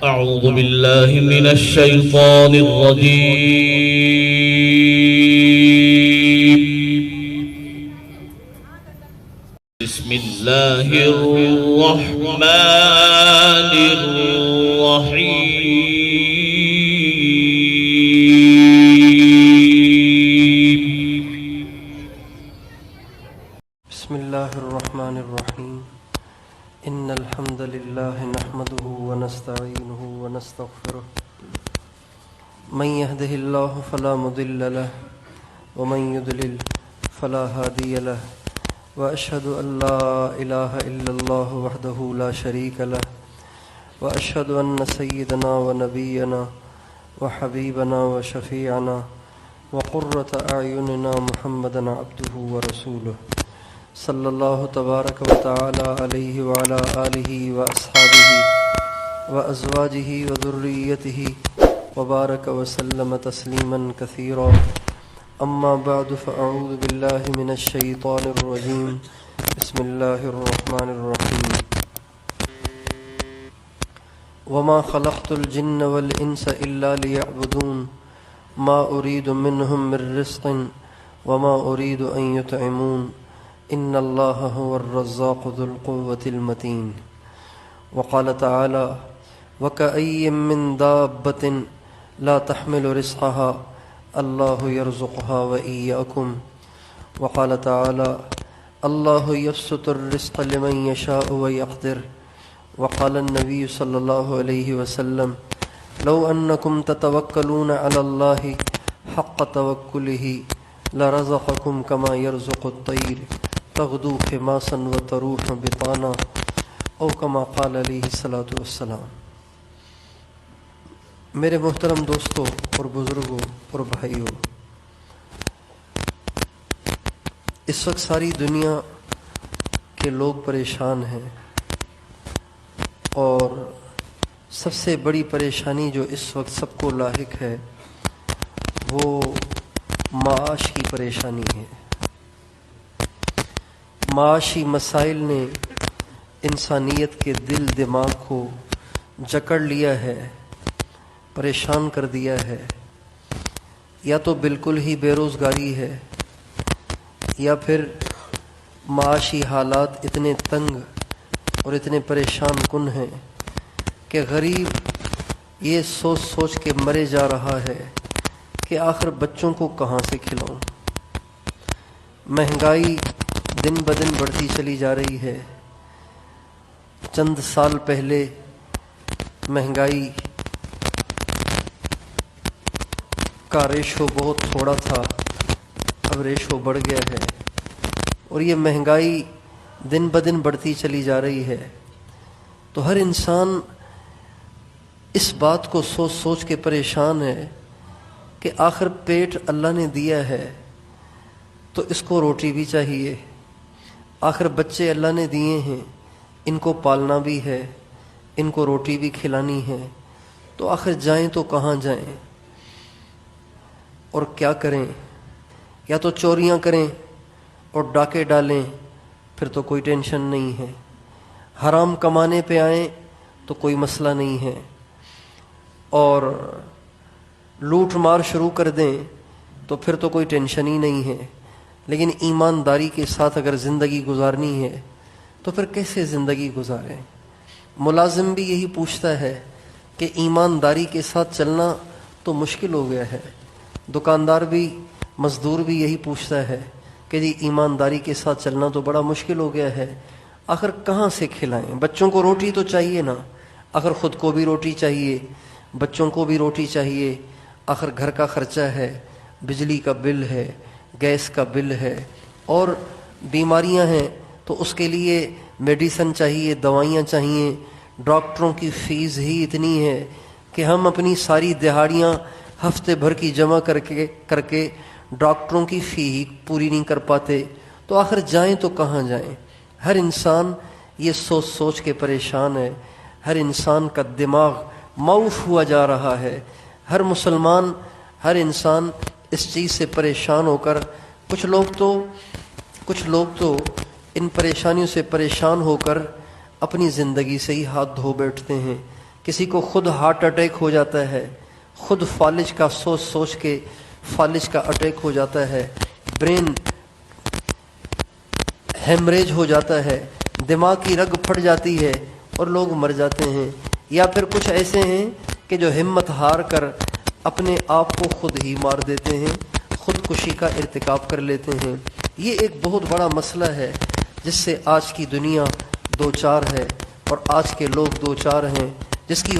أعوذ بالله من الشيطان الرجيم. بسم الله الرحمن الرحيم. بسم الله الرحمن الرحيم. إن الحمد لله نحمده ونستعينه ونستغفره، من يهده الله فلا مضل له ومن يضلل فلا هادي له، وأشهد أن لا إله إلا الله وحده لا شريك له، وأشهد أن سيدنا ونبينا وحبيبنا وشفيعنا وقرة أعيننا محمدا عبده ورسوله صلی اللہ تبارک و تعالی علیہ وعلی آلہ واصحابہ وازواجہ وذریتہ وبارک وسلم تسلیما کثیرا. اما بعد فاعوذ باللہ من الشیطان الرجیم. بسم اللہ الرحمن الرحیم. وما خلقت الجن والانس الا لیعبدون ما اريد منهم من رزق وما اريد ان يطعمون ان اللہ هو الرزاق ذو القوة المتین. وقال تعالی وكأي من دابة لا تحمل رزقها اللہ يرزقها وإياكم. وقال تعالی اللہ يبسط الرزق لمن يشاء ويقدر. وقال النبي صلی اللہ علیہ وسلم لو انکم تتوکلون علی اللہ حق توکلہ لرزقکم کما يرزق الطیر تغدو خماسا وتروح بطانا او کما قال علیہ الصلاۃ والسلام. میرے محترم دوستوں اور بزرگوں اور بھائیوں، اس وقت ساری دنیا کے لوگ پریشان ہیں، اور سب سے بڑی پریشانی جو اس وقت سب کو لاحق ہے وہ معاش کی پریشانی ہے. معاشی مسائل نے انسانیت کے دل دماغ کو جکڑ لیا ہے، پریشان کر دیا ہے. یا تو بالکل ہی بے روزگاری ہے، یا پھر معاشی حالات اتنے تنگ اور اتنے پریشان کن ہیں کہ غریب یہ سوچ سوچ کے مرے جا رہا ہے کہ آخر بچوں کو کہاں سے کھلاؤں. مہنگائی دن بدن بڑھتی چلی جا رہی ہے. چند سال پہلے مہنگائی کا ریشو بہت تھوڑا تھا، اب ریشو بڑھ گیا ہے، اور یہ مہنگائی دن بدن بڑھتی چلی جا رہی ہے. تو ہر انسان اس بات کو سوچ سوچ کے پریشان ہے کہ آخر پیٹ اللہ نے دیا ہے تو اس کو روٹی بھی چاہیے، آخر بچے اللہ نے دیے ہیں ان کو پالنا بھی ہے، ان کو روٹی بھی کھلانی ہے، تو آخر جائیں تو کہاں جائیں اور کیا کریں؟ یا تو چوریاں کریں اور ڈاکے ڈالیں، پھر تو کوئی ٹینشن نہیں ہے. حرام کمانے پہ آئیں تو کوئی مسئلہ نہیں ہے، اور لوٹ مار شروع کر دیں تو پھر تو کوئی ٹینشن ہی نہیں ہے. لیکن ایمانداری کے ساتھ اگر زندگی گزارنی ہے تو پھر کیسے زندگی گزاریں؟ ملازم بھی یہی پوچھتا ہے کہ ایمانداری کے ساتھ چلنا تو مشکل ہو گیا ہے. دکاندار بھی، مزدور بھی یہی پوچھتا ہے کہ جی ایمانداری کے ساتھ چلنا تو بڑا مشکل ہو گیا ہے، آخر کہاں سے کھلائیں؟ بچوں کو روٹی تو چاہیے نا، آخر خود کو بھی روٹی چاہیے، بچوں کو بھی روٹی چاہیے، آخر گھر کا خرچہ ہے، بجلی کا بل ہے، گیس کا بل ہے، اور بیماریاں ہیں تو اس کے لیے میڈیسن چاہیے، دوائیاں چاہیے. ڈاکٹروں کی فیس ہی اتنی ہے کہ ہم اپنی ساری دہاڑیاں ہفتے بھر کی جمع کر کے ڈاکٹروں کی فی ہی پوری نہیں کر پاتے. تو آخر جائیں تو کہاں جائیں؟ ہر انسان یہ سوچ سوچ کے پریشان ہے. ہر انسان کا دماغ معوف ہوا جا رہا ہے. ہر مسلمان، ہر انسان اس چیز سے پریشان ہو کر کچھ لوگ تو ان پریشانیوں سے پریشان ہو کر اپنی زندگی سے ہی ہاتھ دھو بیٹھتے ہیں کسی کو خود ہارٹ اٹیک ہو جاتا ہے، خود فالج کا سوچ سوچ کے فالج کا اٹیک ہو جاتا ہے، برین ہیمریج ہو جاتا ہے، دماغ کی رگ پھٹ جاتی ہے اور لوگ مر جاتے ہیں۔ یا پھر کچھ ایسے ہیں کہ جو ہمت ہار کر اپنے آپ کو خود ہی مار دیتے ہیں، خودکشی کا ارتکاب کر لیتے ہیں۔ یہ ایک بہت بڑا مسئلہ ہے جس سے آج کی دنیا دو چار ہے اور آج کے لوگ دو چار ہیں، جس کی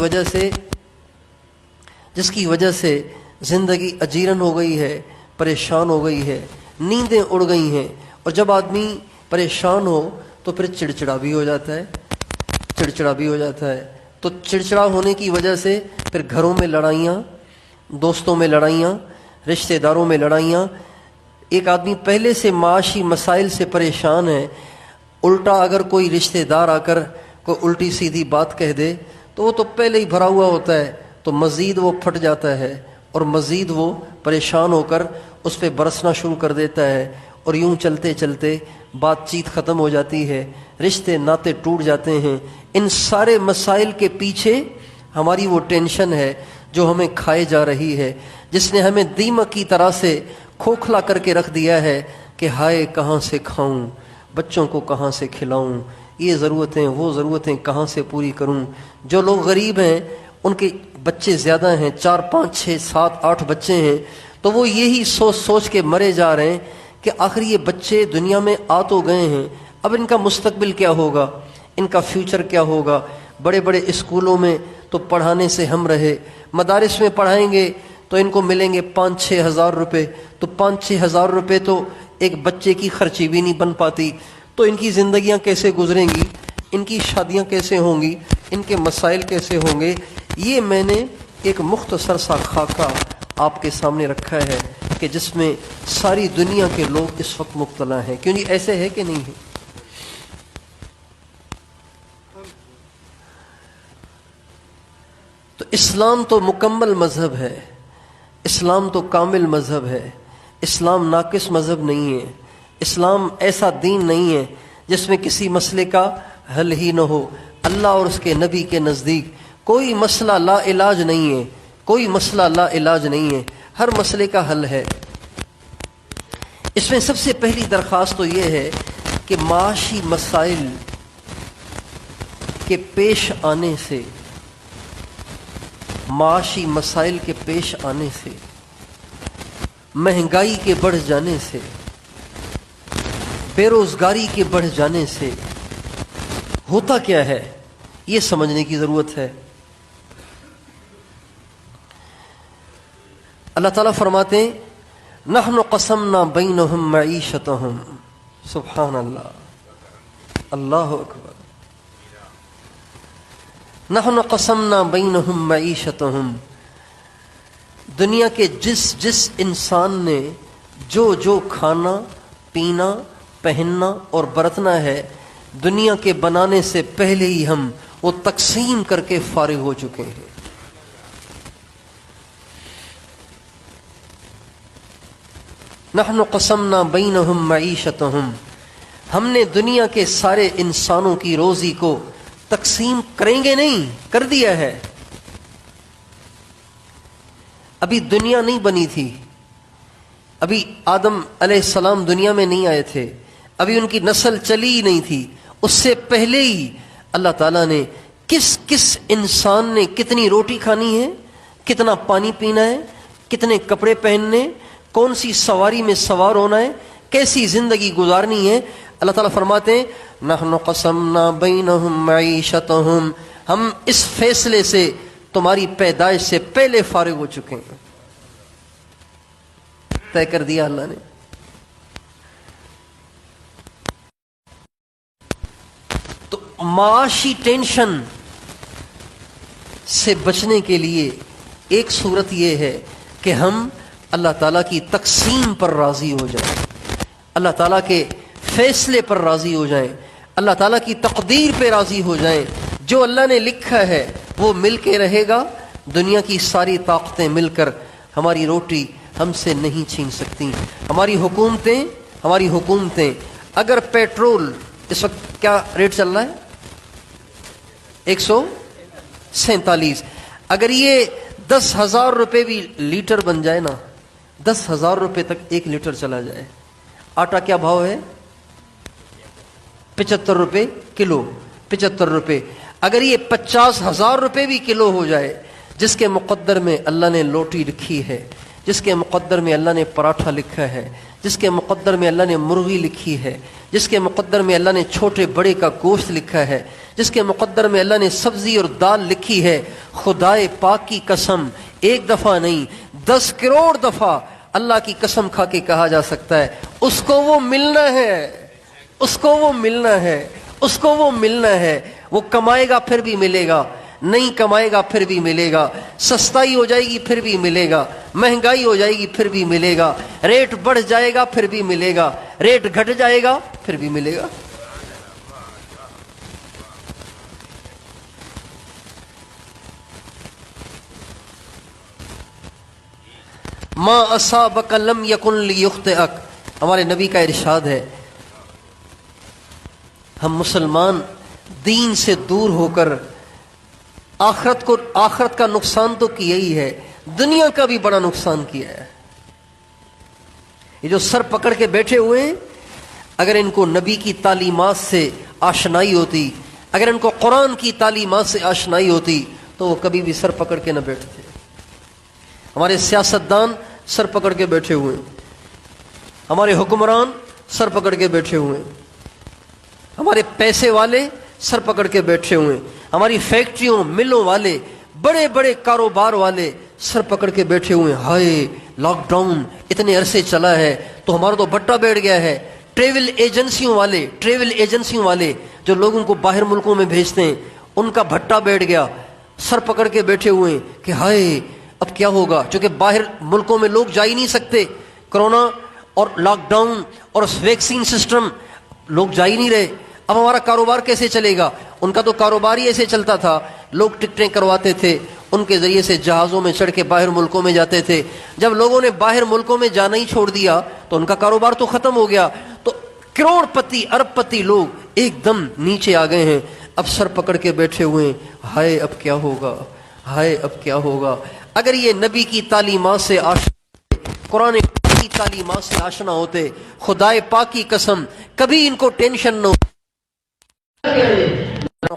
وجہ سے زندگی اجیرن ہو گئی ہے، پریشان ہو گئی ہے، نیندیں اڑ گئی ہیں۔ اور جب آدمی پریشان ہو تو پھر چڑچڑا بھی ہو جاتا ہے، تو چڑچڑا ہونے کی وجہ سے پھر گھروں میں لڑائیاں، دوستوں میں لڑائیاں، رشتہ داروں میں لڑائیاں۔ ایک آدمی پہلے سے معاشی مسائل سے پریشان ہے، الٹا اگر کوئی رشتہ دار آ کر کوئی الٹی سیدھی بات کہہ دے تو وہ تو پہلے ہی بھرا ہوا ہوتا ہے، تو مزید وہ پھٹ جاتا ہے اور مزید وہ پریشان ہو کر اس پہ برسنا شروع کر دیتا ہے، اور یوں چلتے چلتے بات چیت ختم ہو جاتی ہے، رشتے ناطے ٹوٹ جاتے ہیں۔ ان سارے مسائل کے پیچھے ہماری وہ ٹینشن ہے جو ہمیں کھائے جا رہی ہے، جس نے ہمیں دیمک کی طرح سے کھوکھلا کر کے رکھ دیا ہے کہ ہائے کہاں سے کھاؤں، بچوں کو کہاں سے کھلاؤں، یہ ضرورتیں وہ ضرورتیں کہاں سے پوری کروں۔ جو لوگ غریب ہیں ان کے بچے زیادہ ہیں، 4 5 6 7 8 بچے ہیں، تو وہ یہی سوچ سوچ کے مرے جا رہے ہیں کہ آخر یہ بچے دنیا میں آ تو گئے ہیں، اب ان کا مستقبل کیا ہوگا، ان کا فیوچر کیا ہوگا۔ بڑے بڑے اسکولوں میں تو پڑھانے سے ہم رہے، مدارس میں پڑھائیں گے تو ان کو ملیں گے 5-6 ہزار روپے، تو 5-6 ہزار روپے تو ایک بچے کی خرچی بھی نہیں بن پاتی، تو ان کی زندگیاں کیسے گزریں گی، ان کی شادیاں کیسے ہوں گی، ان کے مسائل کیسے ہوں گے۔ یہ میں نے ایک مختصر سا خاکہ آپ کے سامنے رکھا ہے کہ جس میں ساری دنیا کے لوگ اس وقت مبتلا ہیں۔ کیوں جی ایسے ہے کہ نہیں ہے؟ تو اسلام تو مکمل مذہب ہے، اسلام تو کامل مذہب ہے، اسلام ناقص مذہب نہیں ہے، اسلام ایسا دین نہیں ہے جس میں کسی مسئلے کا حل ہی نہ ہو۔ اللہ اور اس کے نبی کے نزدیک کوئی مسئلہ لا علاج نہیں ہے، کوئی مسئلہ لا علاج نہیں ہے، ہر مسئلے کا حل ہے۔ اس میں سب سے پہلی درخواست تو یہ ہے کہ معاشی مسائل کے پیش آنے سے، معاشی مسائل کے پیش آنے سے، مہنگائی کے بڑھ جانے سے، بے روزگاری کے بڑھ جانے سے ہوتا کیا ہے یہ سمجھنے کی ضرورت ہے۔ اللہ تعالیٰ فرماتے ہیں نحن قسمنا بینہم معیشتہم، سبحان اللہ، اللہ اکبر، نحن قسمنا بینہم معیشتہم، دنیا کے جس انسان نے جو جو کھانا پینا پہننا اور برتنا ہے، دنیا کے بنانے سے پہلے ہی ہم وہ تقسیم کر کے فارغ ہو چکے ہیں۔ نحن قسمنا بینہم معیشتہم، ہم نے دنیا کے سارے انسانوں کی روزی کو تقسیم کریں گے نہیں، کر دیا ہے۔ ابھی دنیا نہیں بنی تھی، ابھی آدم علیہ السلام دنیا میں نہیں آئے تھے، ابھی ان کی نسل چلی ہی نہیں تھی، اس سے پہلے ہی اللہ تعالیٰ نے کس انسان نے کتنی روٹی کھانی ہے، کتنا پانی پینا ہے، کتنے کپڑے پہننے، کون سی سواری میں سوار ہونا ہے، کیسی زندگی گزارنی ہے، اللہ تعالیٰ فرماتے ہیں نحن قسمنا بینہم معیشتہم، ہم اس فیصلے سے تمہاری پیدائش سے پہلے فارغ ہو چکے ہیں، طے کر دیا اللہ نے۔ تو معاشی ٹینشن سے بچنے کے لیے ایک صورت یہ ہے کہ ہم اللہ تعالیٰ کی تقسیم پر راضی ہو جائیں، اللہ تعالیٰ کے فیصلے پر راضی ہو جائیں، اللہ تعالیٰ کی تقدیر پہ راضی ہو جائیں۔ جو اللہ نے لکھا ہے وہ مل کے رہے گا، دنیا کی ساری طاقتیں مل کر ہماری روٹی ہم سے نہیں چھین سکتی۔ ہماری حکومتیں اگر پیٹرول اس وقت کیا ریٹ چل رہا ہے، 47۔ اگر یہ 10,000 روپے بھی لیٹر بن جائے نا، 10,000 روپے تک 1 لیٹر چلا جائے۔ آٹا کیا بھاؤ ہے؟ 75 روپے کلو، 75 روپے۔ اگر یہ 50,000 روپے بھی کلو ہو جائے، جس کے مقدر میں اللہ نے لوٹی لکھی ہے، جس کے مقدر میں اللہ نے پراٹھا لکھا ہے، جس کے مقدر میں اللہ نے مرغی لکھی ہے، جس کے مقدر میں اللہ نے چھوٹے بڑے کا گوشت لکھا ہے، جس کے مقدر میں اللہ نے سبزی اور دال لکھی ہے، خدائے پاک کی قسم 1 دفعہ نہیں 10 کروڑ دفعہ اللہ کی قسم کھا کے کہا جا سکتا ہے اس کو وہ ملنا ہے، اس کو وہ ملنا ہے، اس کو وہ ملنا ہے۔ وہ کمائے گا پھر بھی ملے گا، نہیں کمائے گا پھر بھی ملے گا، سستائی ہو جائے گی پھر بھی ملے گا، مہنگائی ہو جائے گی پھر بھی ملے گا، ریٹ بڑھ جائے گا پھر بھی ملے گا، ریٹ گھٹ جائے گا پھر بھی ملے گا۔ ما اصابک لم یکن لیخطئک، ہمارے نبی کا ارشاد ہے۔ ہم مسلمان دین سے دور ہو کر آخرت کا نقصان تو کیا ہی ہے، دنیا کا بھی بڑا نقصان کیا ہے۔ یہ جو سر پکڑ کے بیٹھے ہوئے ہیں، اگر ان کو نبی کی تعلیمات سے آشنائی ہوتی، اگر ان کو قرآن کی تعلیمات سے آشنائی ہوتی تو وہ کبھی بھی سر پکڑ کے نہ بیٹھتے۔ ہمارے سیاستدان سر پکڑ کے بیٹھے ہوئے ہیں، ہمارے حکمران سر پکڑ کے بیٹھے ہوئے ہیں، ہمارے پیسے والے سر پکڑ کے بیٹھے ہوئے ہیں، ہماری فیکٹریوں ملوں والے بڑے بڑے کاروبار والے سر پکڑ کے بیٹھے ہوئے ہیں۔ ہائے لاک ڈاؤن اتنے عرصے چلا ہے تو ہمارا تو بٹا بیٹھ گیا ہے۔ ٹریول ایجنسیوں والے جو لوگوں کو باہر ملکوں میں بھیجتے ہیں، ان کا بھٹا بیٹھ گیا، سر پکڑ کے بیٹھے ہوئے ہیں کہ ہائے اب کیا ہوگا، چونکہ باہر ملکوں میں لوگ جا ہی نہیں سکتے، کرونا اور لاک ڈاؤن اور ویکسین سسٹم، لوگ جا ہی نہیں رہے، اب ہمارا کاروبار کیسے چلے گا؟ ان کا تو کاروبار ہی ایسے چلتا تھا، لوگ ٹکٹیں کرواتے تھے، ان کے ذریعے سے جہازوں میں چڑھ کے باہر ملکوں میں جاتے تھے۔ جب لوگوں نے باہر ملکوں میں جانا ہی چھوڑ دیا تو ان کا کاروبار تو ختم ہو گیا، تو کروڑ پتی ارب پتی لوگ ایک دم نیچے آ گئے ہیں، اب سر پکڑ کے بیٹھے ہوئے ہیں، ہائے اب کیا ہوگا، ہائے اب کیا ہوگا۔ اگر یہ نبی کی تعلیمات سے قرآن کی تعلیمات سے آشنا ہوتے، خدائے پاک کی قسم کبھی ان کو ٹینشن نہ ہو۔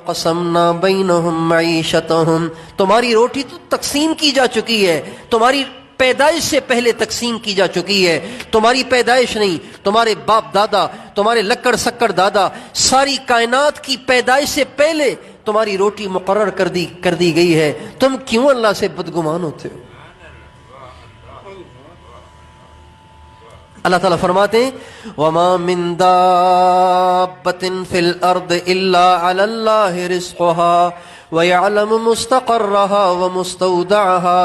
قسمنا بینہم معیشتہم، تمہاری روٹی تو تقسیم کی جا چکی ہے، تمہاری پیدائش سے پہلے تقسیم کی جا چکی ہے، تمہاری پیدائش نہیں، تمہارے باپ دادا، تمہارے لکڑ سکڑ دادا، ساری کائنات کی پیدائش سے پہلے تمہاری روٹی مقرر کر دی گئی ہے، تم کیوں اللہ سے بدگمان ہوتے ہو؟ اللہ تعالیٰ فرماتے ہیں وَمَا مِن دَابَّةٍ فِي الْأَرْضِ إِلَّا عَلَى اللَّهِ رِزْقُهَا وَيَعْلَمُ مُسْتَقَرَّهَا وَمُسْتَوْدَعَهَا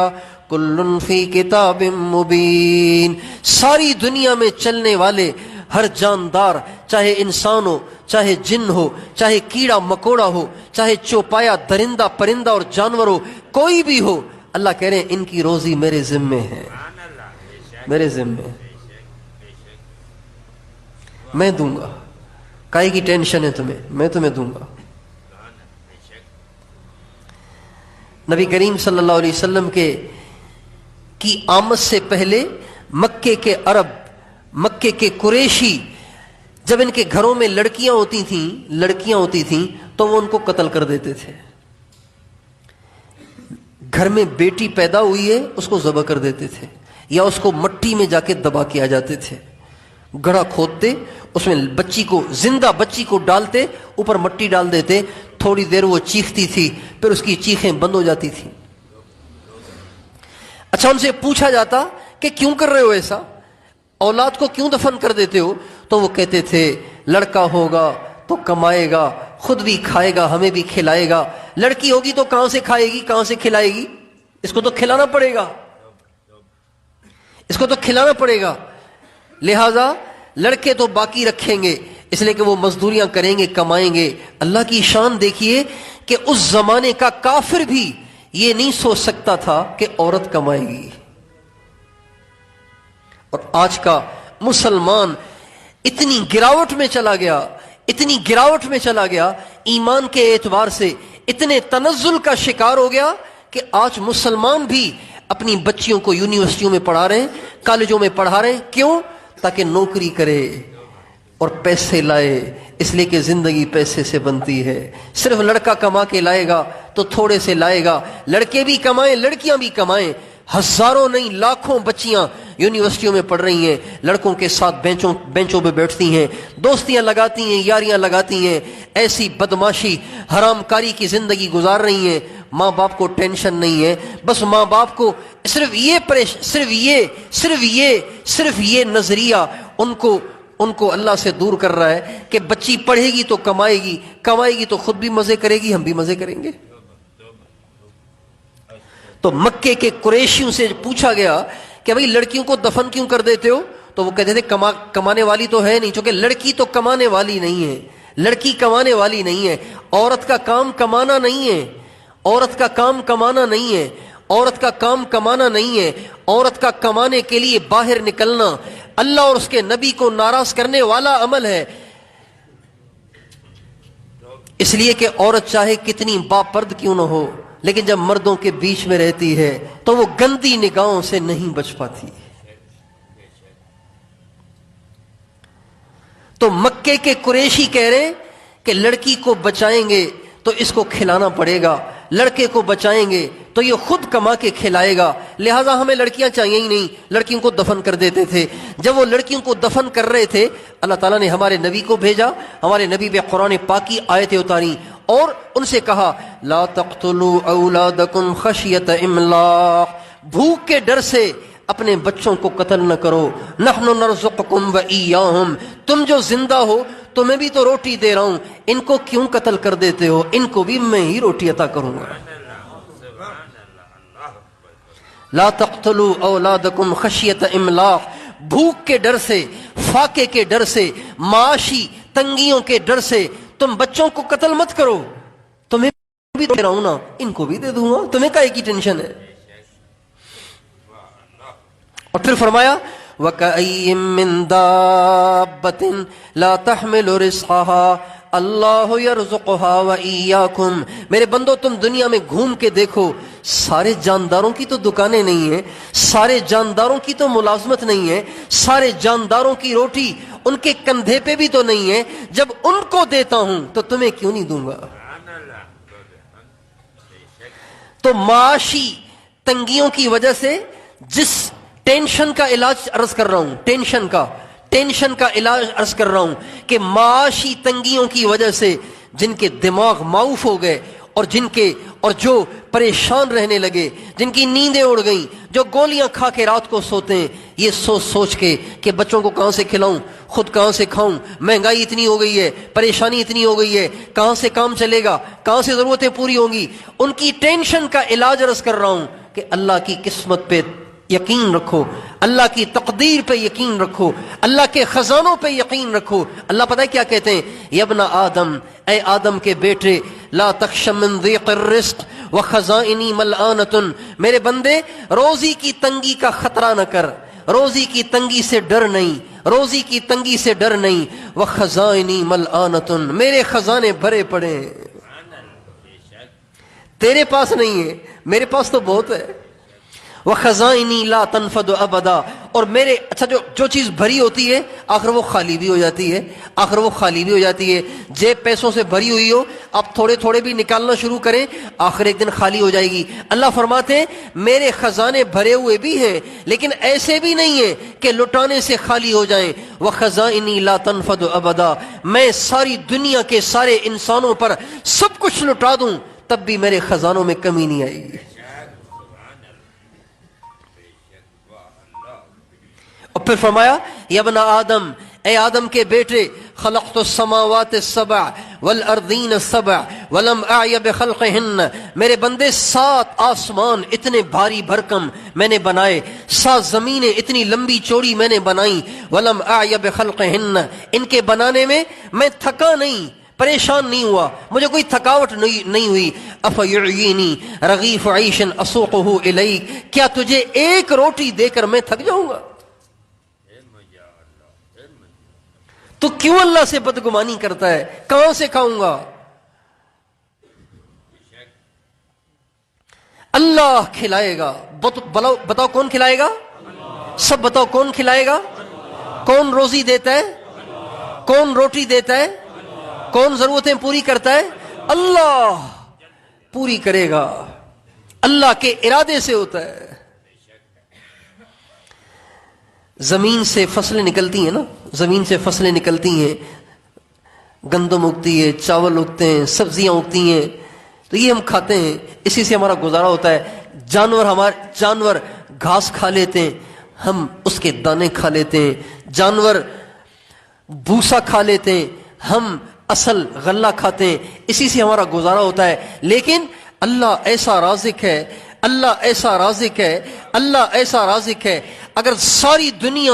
كُلٌّ فِي كِتَابٍ مُبِينٍ۔ ساری دنیا میں چلنے والے ہر جاندار، چاہے انسان ہو، چاہے جن ہو، چاہے کیڑا مکوڑا ہو، چاہے چوپایا درندہ پرندہ اور جانور ہو، کوئی بھی ہو، اللہ کہہ رہے ہیں ان کی روزی میرے ذمے ہے، میرے ذمے ہے، میں دوں گا، کائے کی ٹینشن ہے تمہیں، میں تمہیں دوں گا۔ نبی کریم صلی اللہ علیہ وسلم کی آمد سے پہلے مکے کے عرب، مکے کے قریشی، جب ان کے گھروں میں لڑکیاں ہوتی تھیں تو وہ ان کو قتل کر دیتے تھے۔ گھر میں بیٹی پیدا ہوئی ہے اس کو ذبح کر دیتے تھے، یا اس کو مٹی میں جا کے دبا کے آ جاتے تھے، گڑھا کھودتے، اس میں زندہ بچی کو ڈالتے، اوپر مٹی ڈال دیتے، تھوڑی دیر وہ چیختی تھی، پھر اس کی چیخیں بند ہو جاتی تھی۔ اچھا ان سے پوچھا جاتا کہ کیوں کر رہے ہو ایسا، اولاد کو کیوں دفن کر دیتے ہو؟ تو وہ کہتے تھے لڑکا ہوگا تو کمائے گا، خود بھی کھائے گا، ہمیں بھی کھلائے گا، لڑکی ہوگی تو کہاں سے کھائے گی، کہاں سے کھلائے گی، اس کو تو کھلانا پڑے گا، اس کو تو کھلانا پڑے گا، لہذا لڑکے تو باقی رکھیں گے، اس لیے کہ وہ مزدوریاں کریں گے، کمائیں گے۔ اللہ کی شان دیکھیے کہ اس زمانے کا کافر بھی یہ نہیں سوچ سکتا تھا کہ عورت کمائے گی، اور آج کا مسلمان اتنی گراوٹ میں چلا گیا، اتنی گراوٹ میں چلا گیا، ایمان کے اعتبار سے اتنے تنزل کا شکار ہو گیا کہ آج مسلمان بھی اپنی بچیوں کو یونیورسٹیوں میں پڑھا رہے ہیں، کالجوں میں پڑھا رہے ہیں. کیوں؟ تاکہ نوکری کرے اور پیسے لائے. اس لیے کہ زندگی پیسے سے بنتی ہے. صرف لڑکا کما کے لائے گا تو تھوڑے سے لائے گا. لڑکے بھی کمائیں، لڑکیاں بھی کمائیں. ہزاروں نہیں لاکھوں بچیاں یونیورسٹیوں میں پڑھ رہی ہیں، لڑکوں کے ساتھ بینچوں پہ بیٹھتی ہیں، دوستیاں لگاتی ہیں، یاریاں لگاتی ہیں، ایسی بدماشی حرام کاری کی زندگی گزار رہی ہیں. ماں باپ کو ٹینشن نہیں ہے، بس ماں باپ کو صرف یہ نظریہ ان کو اللہ سے دور کر رہا ہے کہ بچی پڑھے گی تو کمائے گی تو خود بھی مزے کرے گی، ہم بھی مزے کریں گے. تو مکے کے قریشیوں سے پوچھا گیا کہ بھئی لڑکیوں کو دفن کیوں کر دیتے ہو؟ تو وہ کہتے تھے کمانے والی تو ہے نہیں، چونکہ لڑکی تو کمانے والی نہیں ہے. لڑکی کمانے والی نہیں ہے. عورت کا کام کمانا نہیں ہے. عورت کا کام کمانا نہیں ہے. عورت کا کام کمانا نہیں ہے. عورت کا کمانے کے لیے باہر نکلنا اللہ اور اس کے نبی کو ناراض کرنے والا عمل ہے. اس لیے کہ عورت چاہے کتنی باپرد کیوں نہ ہو، لیکن جب مردوں کے بیچ میں رہتی ہے تو وہ گندی نگاہوں سے نہیں بچ پاتی. تو مکے کے قریشی کہہ رہے کہ لڑکی کو بچائیں گے تو اس کو کھلانا پڑے گا، لڑکے کو بچائیں گے تو یہ خود کما کے کھلائے گا، لہٰذا ہمیں لڑکیاں چاہیے ہی نہیں. لڑکیوں کو دفن کر دیتے تھے. جب وہ لڑکیوں کو دفن کر رہے تھے، اللہ تعالیٰ نے ہمارے نبی کو بھیجا، ہمارے نبی پہ قرآن پاک کی آیتیں اتاری اور ان سے کہا لا تقتلوا اولادکم خشیۃ املاق، بھوک کے ڈر سے اپنے بچوں کو قتل نہ کرو. نحن نرزقکم وایاہم، تم جو زندہ ہو تمہیں بھی تو روٹی دے رہا ہوں، ان کو کیوں قتل کر دیتے ہو؟ ان کو بھی میں ہی روٹی عطا کروں گا. لا تقتلوا اولادکم خشیۃ املاق، بھوک کے ڈر سے، فاقے کے ڈر سے، معاشی تنگیوں کے ڈر سے تم بچوں کو قتل مت کرو. تمہیں بھی دے رہا ہوں نا، ان کو بھی دے دوں گا، تمہیں کائے کی ٹینشن ہے؟ اور پھر فرمایا وَكَأَيٍّ مِّن دَابَّةٍ لَا تَحْمِلُ رِزْقَهَا اللہ یرزقها وَإِيَّاكُمْ. میرے بندو تم دنیا میں گھوم کے دیکھو، سارے جانداروں کی تو دکانیں نہیں ہیں، سارے جانداروں کی تو ملازمت نہیں ہے، سارے جانداروں کی روٹی ان کے کندھے پہ بھی تو نہیں ہے. جب ان کو دیتا ہوں تو تمہیں کیوں نہیں دوں گا؟ تو معاشی تنگیوں کی وجہ سے جس ٹینشن کا علاج عرض کر رہا ہوں، ٹینشن کا علاج عرض کر رہا ہوں کہ معاشی تنگیوں کی وجہ سے جن کے دماغ معوف ہو گئے اور جو پریشان رہنے لگے، جن کی نیندیں اڑ گئیں، جو گولیاں کھا کے رات کو سوتے ہیں، یہ سوچ کے کہ بچوں کو کہاں سے کھلاؤں، خود کہاں سے کھاؤں، مہنگائی اتنی ہو گئی ہے، پریشانی اتنی ہو گئی ہے، کہاں سے کام چلے گا، کہاں سے ضرورتیں پوری ہوں گی، ان کی ٹینشن کا علاج عرض کر رہا ہوں کہ اللہ کی قسمت پہ یقین رکھو، اللہ کی تقدیر پہ یقین رکھو، اللہ کے خزانوں پہ یقین رکھو. اللہ پتہ ہے کیا کہتے ہیں؟ یا ابن آدم، اے آدم کے بیٹے، لا تخش من ضیق الرزق وخزائنی ملآنۃ، میرے بندے روزی کی تنگی کا خطرہ نہ کر، روزی کی تنگی سے ڈر نہیں، روزی کی تنگی سے ڈر نہیں. وخزائنی ملآنۃ، میرے خزانے بھرے پڑے ہیں، تیرے پاس نہیں ہے، میرے پاس تو بہت ہے. وَخَزَائِنِي لَا تَنْفَدُ أَبَدًا، اور میرے اچھا جو چیز بھری ہوتی ہے آخر وہ خالی بھی ہو جاتی ہے. جیب پیسوں سے بھری ہوئی ہو، آپ تھوڑے تھوڑے بھی نکالنا شروع کریں، آخر ایک دن خالی ہو جائے گی. اللہ فرماتے ہیں میرے خزانے بھرے ہوئے بھی ہیں، لیکن ایسے بھی نہیں ہیں کہ لٹانے سے خالی ہو جائیں. وَخَزَائِنِي لَا تَنْفَدُ أَبَدًا، میں ساری دنیا کے سارے انسانوں پر سب کچھ لٹا دوں تب بھی میرے خزانوں میں کمی نہیں آئے گی. اور پھر فرمایا یا ابن آدم، اے آدم کے بیٹے، خلقت السماوات السبع والارضین السبع ولم اعی بخلقہن، میرے بندے 7 آسمان اتنے بھاری بھرکم میں نے بنائے، 7 زمینیں اتنی لمبی چوڑی میں نے بنائی، ولم اعی بخلقہن، ان کے بنانے میں میں تھکا نہیں، پریشان نہیں ہوا، مجھے کوئی تھکاوٹ نہیں ہوئی. افیعینی رغیف عیش اسوقہ الیک، کیا تجھے ایک روٹی دے کر میں تھک جاؤں گا؟ تو کیوں اللہ سے بدگمانی کرتا ہے؟ کہاں سے کھاؤں گا؟ اللہ کھلائے گا. بتاؤ کون کھلائے گا؟ سب بتاؤ کون کھلائے گا؟ کون روزی دیتا ہے؟ کون روٹی دیتا ہے؟ کون ضرورتیں پوری کرتا ہے؟ اللہ پوری کرے گا. اللہ کے ارادے سے ہوتا ہے. زمین سے فصلیں نکلتی ہیں نا، زمین سے فصلیں نکلتی ہیں، گندم اگتی ہے، چاول اگتے ہیں، سبزیاں اگتی ہیں، تو یہ ہم کھاتے ہیں، اسی سے ہمارا گزارا ہوتا ہے. جانور گھاس کھا لیتے ہیں، ہم اس کے دانے کھا لیتے ہیں. جانور بھوسا کھا لیتے ہیں، ہم اصل غلہ کھاتے ہیں، اسی سے ہمارا گزارا ہوتا ہے. لیکن اللہ ایسا رازق ہے، اللہ ایسا رازق ہے، اللہ ایسا رازق ہے. اگر ساری دنیا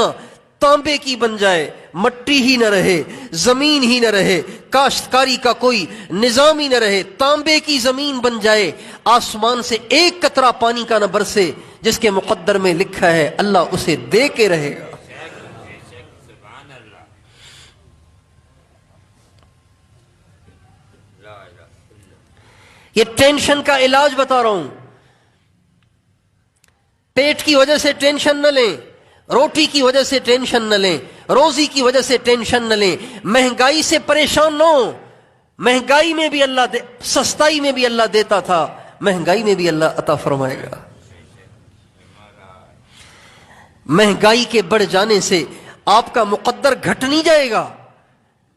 تانبے کی بن جائے، مٹی ہی نہ رہے، زمین ہی نہ رہے، کاشتکاری کا کوئی نظام ہی نہ رہے، تانبے کی زمین بن جائے، آسمان سے ایک قطرہ پانی کا نہ برسے، جس کے مقدر میں لکھا ہے اللہ اسے دے کے رہے گا. یہ ٹینشن کا علاج بتا رہا ہوں. پیٹ کی وجہ سے ٹینشن نہ لیں، روٹی کی وجہ سے ٹینشن نہ لیں، روزی کی وجہ سے ٹینشن نہ لیں، مہنگائی سے پریشان نہ ہو. مہنگائی میں بھی اللہ سستائی میں بھی اللہ دیتا تھا، مہنگائی میں بھی اللہ عطا فرمائے گا. مہنگائی کے بڑھ جانے سے آپ کا مقدر گھٹ نہیں جائے گا.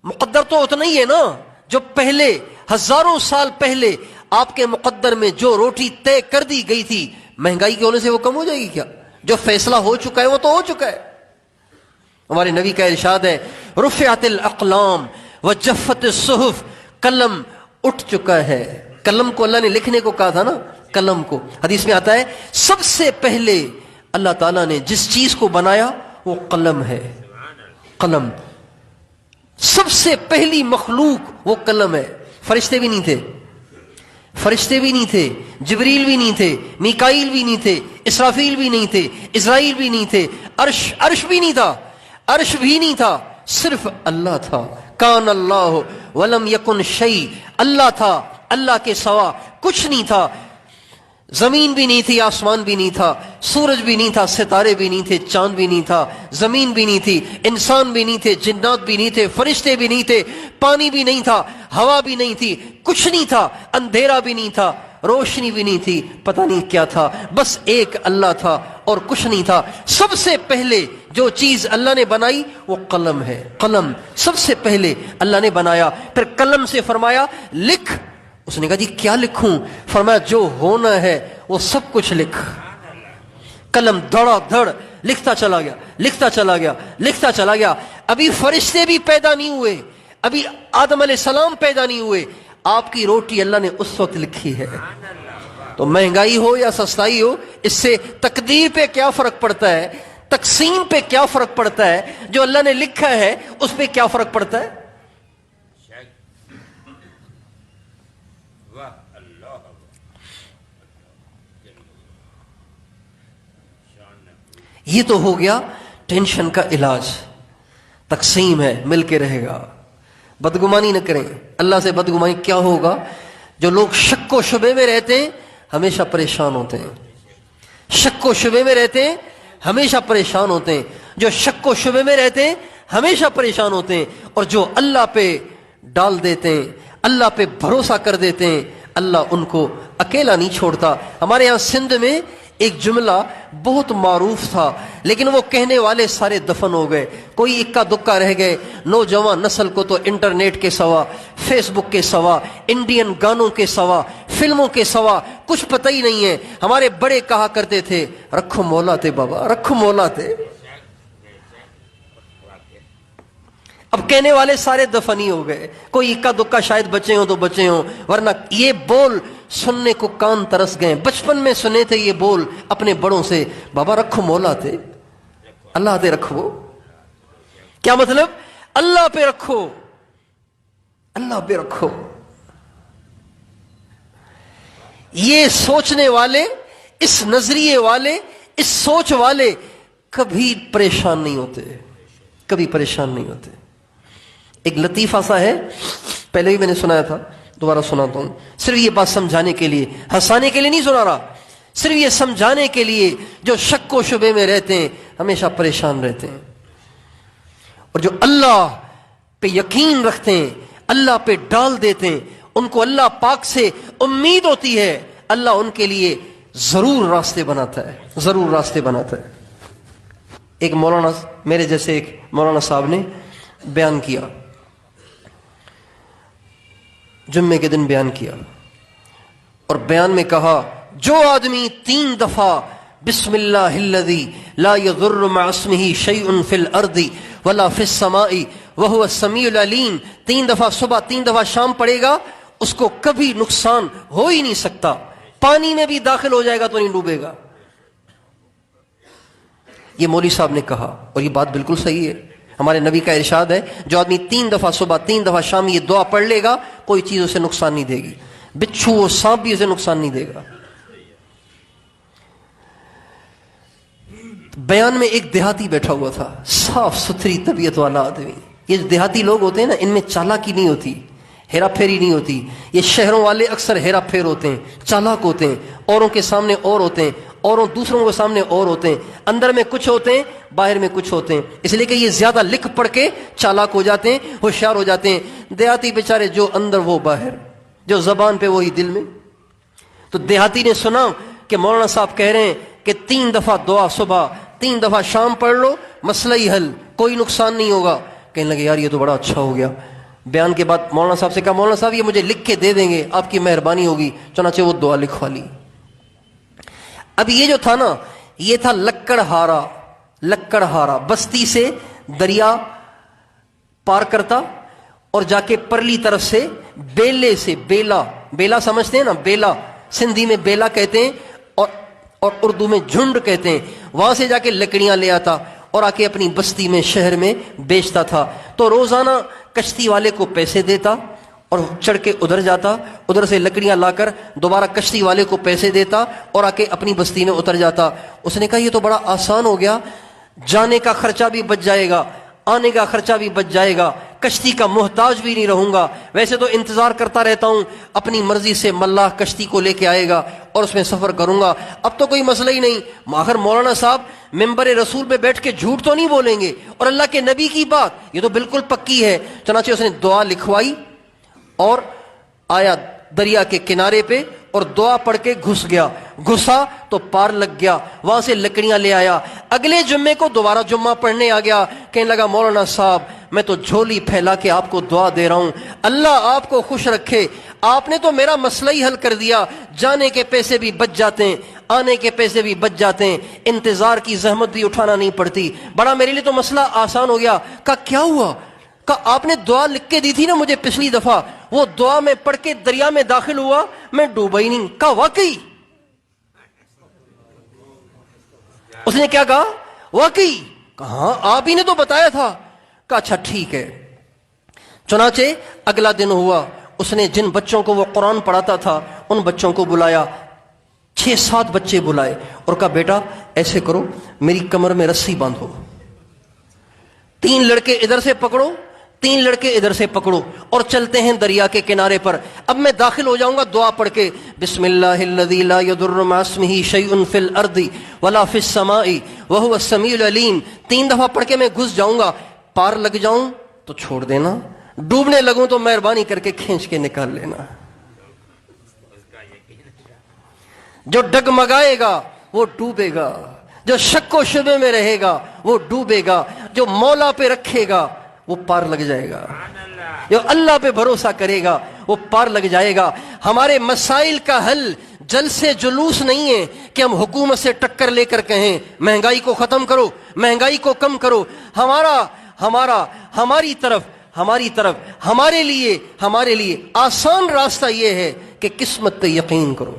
مقدر تو اتنا ہی ہے نا جو پہلے ہزاروں سال پہلے آپ کے مقدر میں جو روٹی طے کر دی گئی تھی، مہنگائی کے ہونے سے وہ کم ہو جائے گی کیا؟ جو فیصلہ ہو چکا ہے وہ تو ہو چکا ہے. ہمارے نبی کا ارشاد ہے رفعت الاقلام وجفت الصحف، قلم اٹھ چکا ہے. قلم کو اللہ نے لکھنے کو کہا تھا نا، قلم کو. حدیث میں آتا ہے سب سے پہلے اللہ تعالیٰ نے جس چیز کو بنایا وہ قلم ہے. قلم سب سے پہلی مخلوق وہ قلم ہے. فرشتے بھی نہیں تھے، فرشتے بھی نہیں تھے، جبریل بھی نہیں تھے، میکائیل بھی نہیں تھے، اسرافیل بھی نہیں تھے، اسرائیل بھی نہیں تھے، عرش بھی نہیں تھا، عرش بھی نہیں تھا، صرف اللہ تھا. کان اللہ ولم یکن شیء، اللہ تھا، اللہ کے سوا کچھ نہیں تھا. زمین بھی نہیں تھی، آسمان بھی نہیں تھا، سورج بھی نہیں تھا، ستارے بھی نہیں تھے، چاند بھی نہیں تھا، زمین بھی نہیں تھی، انسان بھی نہیں تھے، جنات بھی نہیں تھے، فرشتے بھی نہیں تھے، پانی بھی نہیں تھا، ہوا بھی نہیں تھی، کچھ نہیں تھا. اندھیرا بھی نہیں تھا، روشنی بھی نہیں تھی، پتہ نہیں کیا تھا، بس ایک اللہ تھا اور کچھ نہیں تھا. سب سے پہلے جو چیز اللہ نے بنائی وہ قلم ہے. قلم سب سے پہلے اللہ نے بنایا. پھر قلم سے فرمایا لکھ. اس نے کہا جی کیا لکھوں؟ فرمایا جو ہونا ہے وہ سب کچھ لکھ. قلم دھڑا دھڑ لکھتا چلا گیا، لکھتا چلا گیا، لکھتا چلا گیا. ابھی فرشتے بھی پیدا نہیں ہوئے، ابھی آدم علیہ السلام پیدا نہیں ہوئے، آپ کی روٹی اللہ نے اس وقت لکھی ہے. تو مہنگائی ہو یا سستائی ہو، اس سے تقدیر پہ کیا فرق پڑتا ہے، تقسیم پہ کیا فرق پڑتا ہے، جو اللہ نے لکھا ہے اس پہ کیا فرق پڑتا ہے. یہ تو ہو گیا ٹینشن کا علاج. تقسیم ہے، مل کے رہے گا. بدگمانی نہ کریں. اللہ سے بدگمانی کیا ہوگا؟ جو لوگ شک و شبے میں رہتے ہیں ہمیشہ پریشان ہوتے ہیں. شک و شبے میں رہتے ہیں ہمیشہ پریشان ہوتے ہیں. جو شک و شبے میں رہتے ہیں ہمیشہ پریشان ہوتے ہیں. اور جو اللہ پہ ڈال دیتے ہیں، اللہ پہ بھروسہ کر دیتے ہیں، اللہ ان کو اکیلا نہیں چھوڑتا. ہمارے یہاں سندھ میں ایک جملہ بہت معروف تھا، لیکن وہ کہنے والے سارے دفن ہو گئے، کوئی اکا دکا رہ گئے. نوجوان نسل کو تو انٹرنیٹ کے سوا، فیس بک کے سوا، انڈین گانوں کے سوا، فلموں کے سوا کچھ پتہ ہی نہیں ہے. ہمارے بڑے کہا کرتے تھے رکھو مولا تے بابا، رکھو مولا تے. اب کہنے والے سارے دفن ہی ہو گئے. کوئی اکا دکا شاید بچے ہوں تو بچے ہوں، ورنہ یہ بول سننے کو کان ترس گئے. بچپن میں سنے تھے یہ بول اپنے بڑوں سے، بابا رکھو مولا تے، اللہ تے رکھو. کیا مطلب؟ اللہ پہ رکھو، اللہ پہ رکھو. یہ سوچنے والے، اس نظریے والے، اس سوچ والے کبھی پریشان نہیں ہوتے، کبھی پریشان نہیں ہوتے. ایک لطیفہ سا ہے، پہلے بھی میں نے سنایا تھا، دوبارہ سناتا ہوں، صرف یہ بات سمجھانے کے لیے، ہنسانے کے لیے نہیں سنا رہا. صرف یہ سمجھانے کے لیے جو شک و شبے میں رہتے ہیں ہمیشہ پریشان رہتے ہیں، اور جو اللہ پہ یقین رکھتے ہیں، اللہ پہ ڈال دیتے ہیں، ان کو اللہ پاک سے امید ہوتی ہے، اللہ ان کے لیے ضرور راستے بناتا ہے، ضرور راستے بناتا ہے۔ ایک مولانا، میرے جیسے ایک مولانا صاحب نے بیان کیا، جمعے کے دن بیان کیا، اور بیان میں کہا جو آدمی 3 دفعہ بسم اللہ الذی لا یضر مع اسمہ شیء فی الارض ولا فی السماء وہو السمیع العلیم 3 دفعہ صبح 3 دفعہ شام پڑھے گا، اس کو کبھی نقصان ہو ہی نہیں سکتا، پانی میں بھی داخل ہو جائے گا تو نہیں ڈوبے گا۔ یہ مولوی صاحب نے کہا، اور یہ بات بالکل صحیح ہے۔ ہمارے نبی کا ارشاد ہے جو آدمی 3 دفعہ صبح 3 دفعہ شام یہ دعا پڑھ لے گا کوئی چیز اسے نقصان نہیں دے گی، بچھو و سانپ بھی اسے نقصان نہیں دے گا۔ بیان میں ایک دیہاتی بیٹھا ہوا تھا، صاف ستھری طبیعت والا آدمی۔ یہ جو دیہاتی لوگ ہوتے ہیں نا، ان میں چالاکی نہیں ہوتی، ہیرا پھیری نہیں ہوتی۔ یہ شہروں والے اکثر ہیرا پھیر ہوتے ہیں، چالاک ہوتے ہیں، اوروں کے سامنے اور ہوتے ہیں، اوروں دوسروں کے سامنے اور ہوتے ہیں، اندر میں کچھ ہوتے ہیں، باہر میں کچھ ہوتے ہیں، اس لیے کہ یہ زیادہ لکھ پڑھ کے چالاک ہو جاتے ہیں، ہوشیار ہو جاتے ہیں۔ دیہاتی بیچارے جو اندر وہ باہر، جو زبان پہ وہی دل میں۔ تو دیہاتی نے سنا کہ مولانا صاحب کہہ رہے ہیں کہ 3 دفعہ دعا صبح 3 دفعہ شام پڑھ لو، مسئلہ ہی حل، کوئی نقصان نہیں ہوگا۔ کہنے لگے یار یہ تو بڑا اچھا ہو گیا۔ بیان کے بعد مولانا صاحب سے کہا مولانا صاحب یہ مجھے لکھ کے دے دیں گے، آپ کی مہربانی ہوگی۔ چنانچہ وہ دعا لکھوا لی۔ اب یہ جو تھا نا، یہ تھا لکڑہارا بستی سے دریا پار کرتا اور جا کے پرلی طرف سے بیلے سے، بیلا سمجھتے ہیں نا، بیلا سندھی میں بیلا کہتے ہیں اور اردو میں جھنڈ کہتے ہیں، وہاں سے جا کے لکڑیاں لے آتا اور آ کے اپنی بستی میں شہر میں بیچتا تھا۔ تو روزانہ کشتی والے کو پیسے دیتا اور چڑھ کے ادھر جاتا، ادھر سے لکڑیاں لا کر دوبارہ کشتی والے کو پیسے دیتا اور آ کے اپنی بستی میں اتر جاتا۔ اس نے کہا یہ تو بڑا آسان ہو گیا، جانے کا خرچہ بھی بچ جائے گا، آنے کا خرچہ بھی بچ جائے گا، کشتی کا محتاج بھی نہیں رہوں گا۔ ویسے تو انتظار کرتا رہتا ہوں، اپنی مرضی سے ملاح کشتی کو لے کے آئے گا اور اس میں سفر کروں گا، اب تو کوئی مسئلہ ہی نہیں۔ آخر مولانا صاحب ممبر رسول پہ بیٹھ کے جھوٹ تو نہیں بولیں گے، اور اللہ کے نبی کی بات یہ تو بالکل پکی ہے۔ چنانچہ اس نے دعا لکھوائی اور آیا دریا کے کنارے پہ اور دعا پڑھ کے گھسا تو پار لگ گیا، وہاں سے لکڑیاں لے آیا۔ اگلے جمعے کو دوبارہ جمعہ پڑھنے آ گیا، کہنے لگا مولانا صاحب میں تو جھولی پھیلا کے آپ کو دعا دے رہا ہوں، اللہ آپ کو خوش رکھے، آپ نے تو میرا مسئلہ ہی حل کر دیا، جانے کے پیسے بھی بچ جاتے ہیں، آنے کے پیسے بھی بچ جاتے ہیں، انتظار کی زحمت بھی اٹھانا نہیں پڑتی، بڑا میرے لیے تو مسئلہ آسان ہو گیا۔ کہا کیا ہوا؟ کہا آپ نے دعا لکھ کے دی تھی نا مجھے پچھلی دفعہ، وہ دعا میں پڑھ کے دریا میں داخل ہوا، میں ڈوبا ہی نہیں۔ کہا واقعی؟ اس نے کیا کہا؟ واقعی؟ کہا آپ ہی نے تو بتایا تھا۔ کہا اچھا ٹھیک ہے۔ چنانچہ اگلا دن ہوا، اس نے جن بچوں کو وہ قرآن پڑھاتا تھا ان بچوں کو بلایا، 6-7 بچے بلائے اور کہا بیٹا ایسے کرو، میری کمر میں رسی باندھو، 3 لڑکے ادھر سے پکڑو، 3 لڑکے ادھر سے پکڑو اور چلتے ہیں دریا کے کنارے پر۔ اب میں داخل ہو جاؤں گا دعا پڑھ کے، بسم اللہ الذی لا یضر مع اسمہ شیء فی الارض ولا فی السماء وہو السمیع العلیم 3 دفعہ پڑھ کے میں گھس جاؤں گا، پار لگ جاؤں تو چھوڑ دینا، ڈوبنے لگوں تو مہربانی کر کے کھینچ کے نکال لینا۔ جو ڈگمگائے گا وہ ڈوبے گا، جو شک و شبے میں رہے گا وہ ڈوبے گا، جو مولا پہ رکھے گا وہ پار لگ جائے گا، جو اللہ پہ بھروسہ کرے گا وہ پار لگ جائے گا۔ ہمارے مسائل کا حل جلسے جلوس نہیں ہے کہ ہم حکومت سے ٹکر لے کر کہیں مہنگائی کو ختم کرو، مہنگائی کو کم کرو۔ ہمارے لیے آسان راستہ یہ ہے کہ قسمت پہ یقین کرو،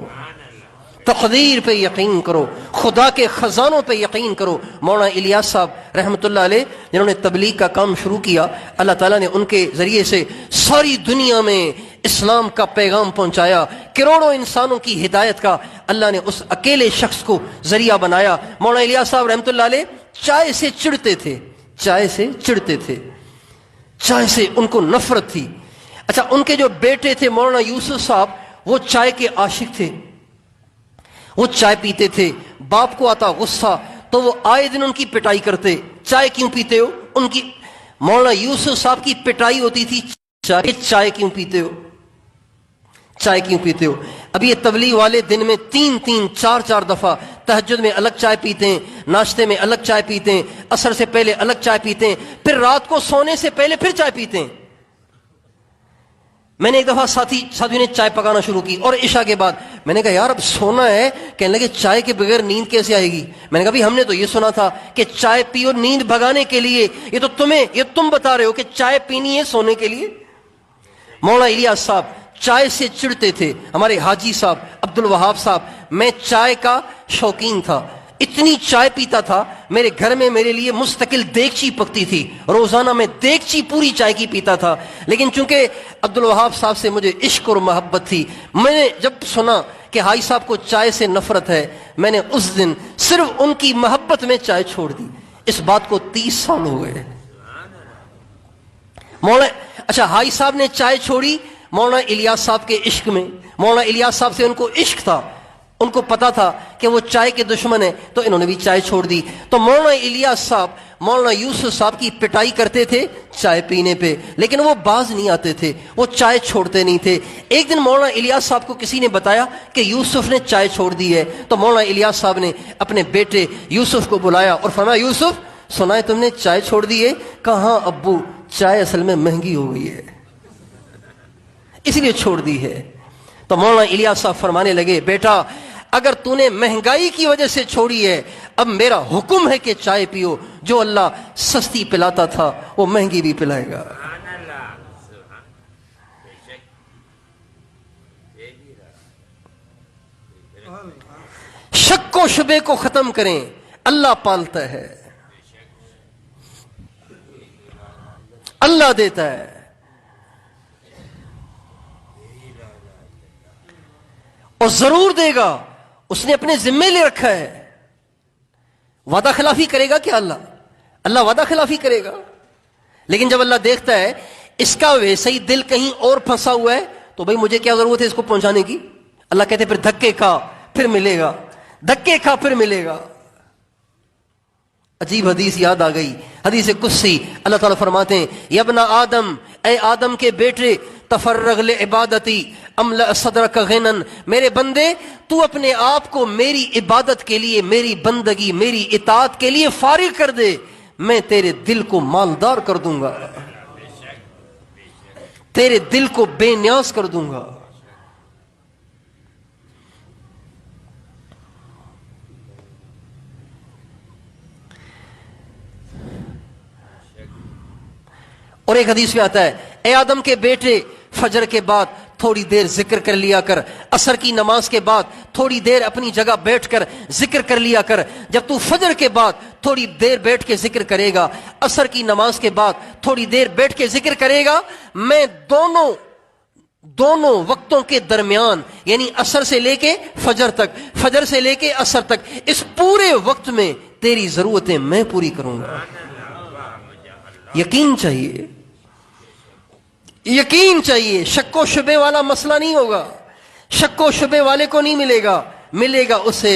تقدیر پہ یقین کرو، خدا کے خزانوں پہ یقین کرو۔ مولانا الیاس صاحب رحمۃ اللہ علیہ جنہوں نے تبلیغ کا کام شروع کیا، اللہ تعالیٰ نے ان کے ذریعے سے ساری دنیا میں اسلام کا پیغام پہنچایا، کروڑوں انسانوں کی ہدایت کا اللہ نے اس اکیلے شخص کو ذریعہ بنایا۔ مولانا الیاس صاحب رحمۃ اللہ علیہ چائے سے چڑھتے تھے، چائے سے ان کو نفرت تھی۔ اچھا ان کے جو بیٹے تھے مولانا یوسف صاحب وہ چائے کے عاشق تھے، وہ چائے پیتے تھے، باپ کو آتا غصہ تو وہ آئے دن ان کی پٹائی کرتے، چائے کیوں پیتے ہو؟ ان کی مولانا یوسف صاحب کی پٹائی ہوتی تھی، چائے کیوں پیتے ہو، چائے کیوں پیتے ہو؟ اب یہ تبلیغ والے دن میں 3 4 دفعہ تہجد میں الگ چائے پیتے ہیں، ناشتے میں الگ چائے پیتے ہیں، عصر سے پہلے الگ چائے پیتے ہیں، پھر رات کو سونے سے پہلے پھر چائے پیتے ہیں۔ میں نے ایک دفعہ ساتھیوں نے چائے پکانا شروع کی اور عشاء کے بعد میں نے کہا یار اب سونا ہے، کہنے لگے چائے کے بغیر نیند کیسے آئے گی؟ میں نے کہا ہم نے تو یہ سنا تھا کہ چائے پیو نیند بھگانے کے لیے، یہ تم بتا رہے ہو کہ چائے پینی ہے سونے کے لیے؟ مولانا الیاس صاحب چائے سے چڑتے تھے، ہمارے حاجی صاحب عبد الوہاب صاحب، میں چائے کا شوقین تھا، اتنی چائے پیتا تھا، میرے گھر میں میرے لیے مستقل دیگچی پکتی تھی، روزانہ میں دیگچی پوری چائے کی پیتا تھا۔ لیکن چونکہ عبد الوہاب صاحب سے مجھے عشق اور محبت تھی، میں نے جب سنا کہ حاجی صاحب کو چائے سے نفرت ہے، میں نے اس دن صرف ان کی محبت میں چائے چھوڑ دی۔ اس بات کو 30 سال ہو گئے۔ اچھا حاجی صاحب نے چائے چھوڑی مولانا الیاس صاحب کے عشق میں، مولانا الیاس صاحب سے ان کو عشق تھا، ان کو پتا تھا کہ وہ چائے کے دشمن ہیں، تو انہوں نے بھی چائے چھوڑ دی۔ تو مولانا الیاس صاحب مولانا یوسف صاحب کی پٹائی کرتے تھے چائے پینے پہ، لیکن وہ باز نہیں آتے تھے، وہ چائے چھوڑتے نہیں تھے۔ ایک دن مولانا الیاس صاحب کو کسی نے بتایا کہ یوسف نے چائے چھوڑ دی ہے، تو مولانا الیاس صاحب نے اپنے بیٹے یوسف کو بلایا اور فرمایا یوسف سنا ہے تم نے چائے چھوڑ دی ہے؟ کہا ہاں ابو، چائے اصل میں مہنگی ہو گئی ہے اس لیے چھوڑ دی ہے۔ تو مولانا الیاس صاحب فرمانے لگے بیٹا اگر تو نے مہنگائی کی وجہ سے چھوڑی ہے، اب میرا حکم ہے کہ چائے پیو، جو اللہ سستی پلاتا تھا وہ مہنگی بھی پلائے گا۔ شک و شبے کو ختم کریں، اللہ پالتا ہے، اللہ دیتا ہے، اور ضرور دے گا، اس نے اپنے ذمے لے رکھا ہے۔ وعدہ خلافی کرے گا کیا اللہ وعدہ خلافی کرے گا؟ لیکن جب اللہ دیکھتا ہے اس کا ویسے ہی دل کہیں اور پھنسا ہوا ہے تو بھئی مجھے کیا ضرورت ہے اس کو پہنچانے کی؟ اللہ کہتے پھر دھکے کھا پھر ملے گا، دھکے کھا پھر ملے گا۔ عجیب حدیث یاد آ گئی، حدیث قدسی، اللہ تعالیٰ فرماتے ہیں یا ابن آدم، اے آدم کے بیٹے، تفرغ لعبادتی املأ صدرک غنا، میرے بندے تو اپنے آپ کو میری عبادت کے لیے، میری بندگی، میری اطاعت کے لیے فارغ کر دے، میں تیرے دل کو مالدار کر دوں گا، تیرے دل کو بے نیاز کر دوں گا۔ اور ایک حدیث میں آتا ہے اے آدم کے بیٹے فجر کے بعد تھوڑی دیر ذکر کر لیا کر، عصر کی نماز کے بعد تھوڑی دیر اپنی جگہ بیٹھ کر ذکر کر لیا کر۔ جب تو فجر کے بعد تھوڑی دیر بیٹھ کے ذکر کرے گا، عصر کی نماز کے بعد تھوڑی دیر بیٹھ کے ذکر کرے گا، میں دونوں وقتوں کے درمیان یعنی عصر سے لے کے فجر تک، فجر سے لے کے عصر تک، اس پورے وقت میں تیری ضرورتیں میں پوری کروں گا۔ یقین چاہیے، یقین چاہیے، شک و شبے والا مسئلہ نہیں ہوگا، شک و شبے والے کو نہیں ملے گا، ملے گا اسے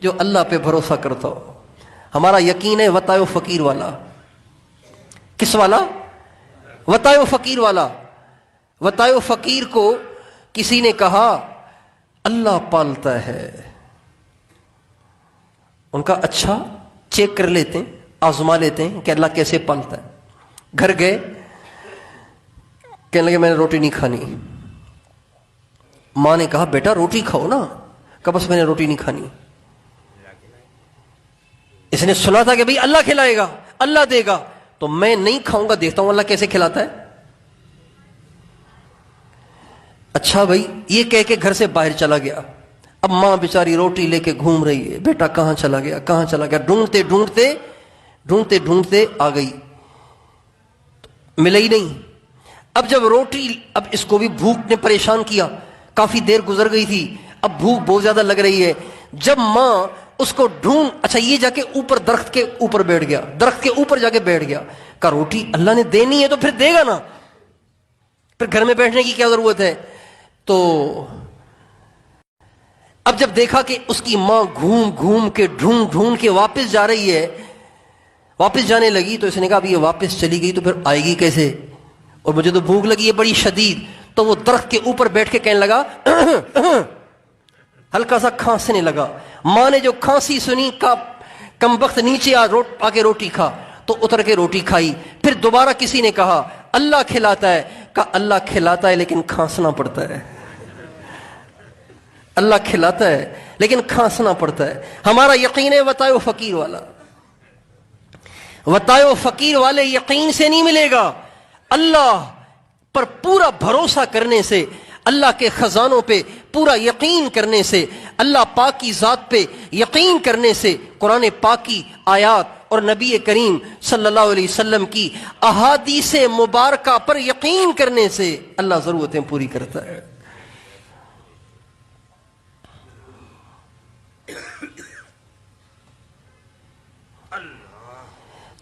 جو اللہ پہ بھروسہ کرتا ہو۔ ہمارا یقین ہے وطائے و فقیر والا۔ کس والا؟ وطائے و فقیر والا۔ وطائے و فقیر کو کسی نے کہا اللہ پالتا ہے، ان کا اچھا چیک کر لیتے ہیں، آزما لیتے ہیں کہ اللہ کیسے پالتا ہے۔ گھر گئے، کہنے لگے میں نے روٹی نہیں کھانی۔ ماں نے کہا بیٹا روٹی کھاؤ نا، کہا بس میں نے روٹی نہیں کھانی۔ اس نے سنا تھا کہ بھئی اللہ کھلائے گا، اللہ دے گا، تو میں نہیں کھاؤں گا، دیکھتا ہوں اللہ کیسے کھلاتا ہے۔ اچھا بھائی، یہ کہہ کے گھر سے باہر چلا گیا۔ اب ماں بیچاری روٹی لے کے گھوم رہی ہے، بیٹا کہاں چلا گیا، کہاں چلا گیا، ڈھونڈتے ڈھونڈتے آ گئی، ملا ہی نہیں۔ اب جب روٹی، اب اس کو بھی بھوک نے پریشان کیا، کافی دیر گزر گئی تھی، اب بھوک بہت زیادہ لگ رہی ہے۔ جب ماں اس کو اچھا یہ جا کے اوپر درخت کے اوپر بیٹھ گیا، درخت کے اوپر جا کے بیٹھ گیا، کہا روٹی اللہ نے دینی ہے تو پھر دے گا نا، پھر گھر میں بیٹھنے کی کیا ضرورت ہے؟ تو اب جب دیکھا کہ اس کی ماں گھوم گھوم کے ڈھونڈ ڈھونڈ کے واپس جا رہی ہے، واپس جانے لگی، تو اس نے کہا اب یہ واپس چلی گئی تو پھر آئے گی کیسے، اور مجھے تو بھوک لگی ہے بڑی شدید. تو وہ درخت کے اوپر بیٹھ کے کہنے لگا ہلکا سا کھانسنے لگا. ماں نے جو کھانسی سنی کا کمبخت نیچے آ کے روٹی کھا، تو اتر کے روٹی کھائی. پھر دوبارہ کسی نے کہا اللہ کھلاتا ہے، کہا اللہ کھلاتا ہے لیکن کھانسنا پڑتا ہے. اللہ کھلاتا ہے لیکن کھانسنا پڑتا ہے. ہمارا یقین ہے وطائے فقیر والا، وطائے فقیر والے یقین سے نہیں ملے گا. اللہ پر پورا بھروسہ کرنے سے، اللہ کے خزانوں پہ پورا یقین کرنے سے، اللہ پاک کی ذات پہ یقین کرنے سے، قرآن پاک کی آیات اور نبی کریم صلی اللہ علیہ وسلم کی احادیث مبارکہ پر یقین کرنے سے اللہ ضرورتیں پوری کرتا ہے.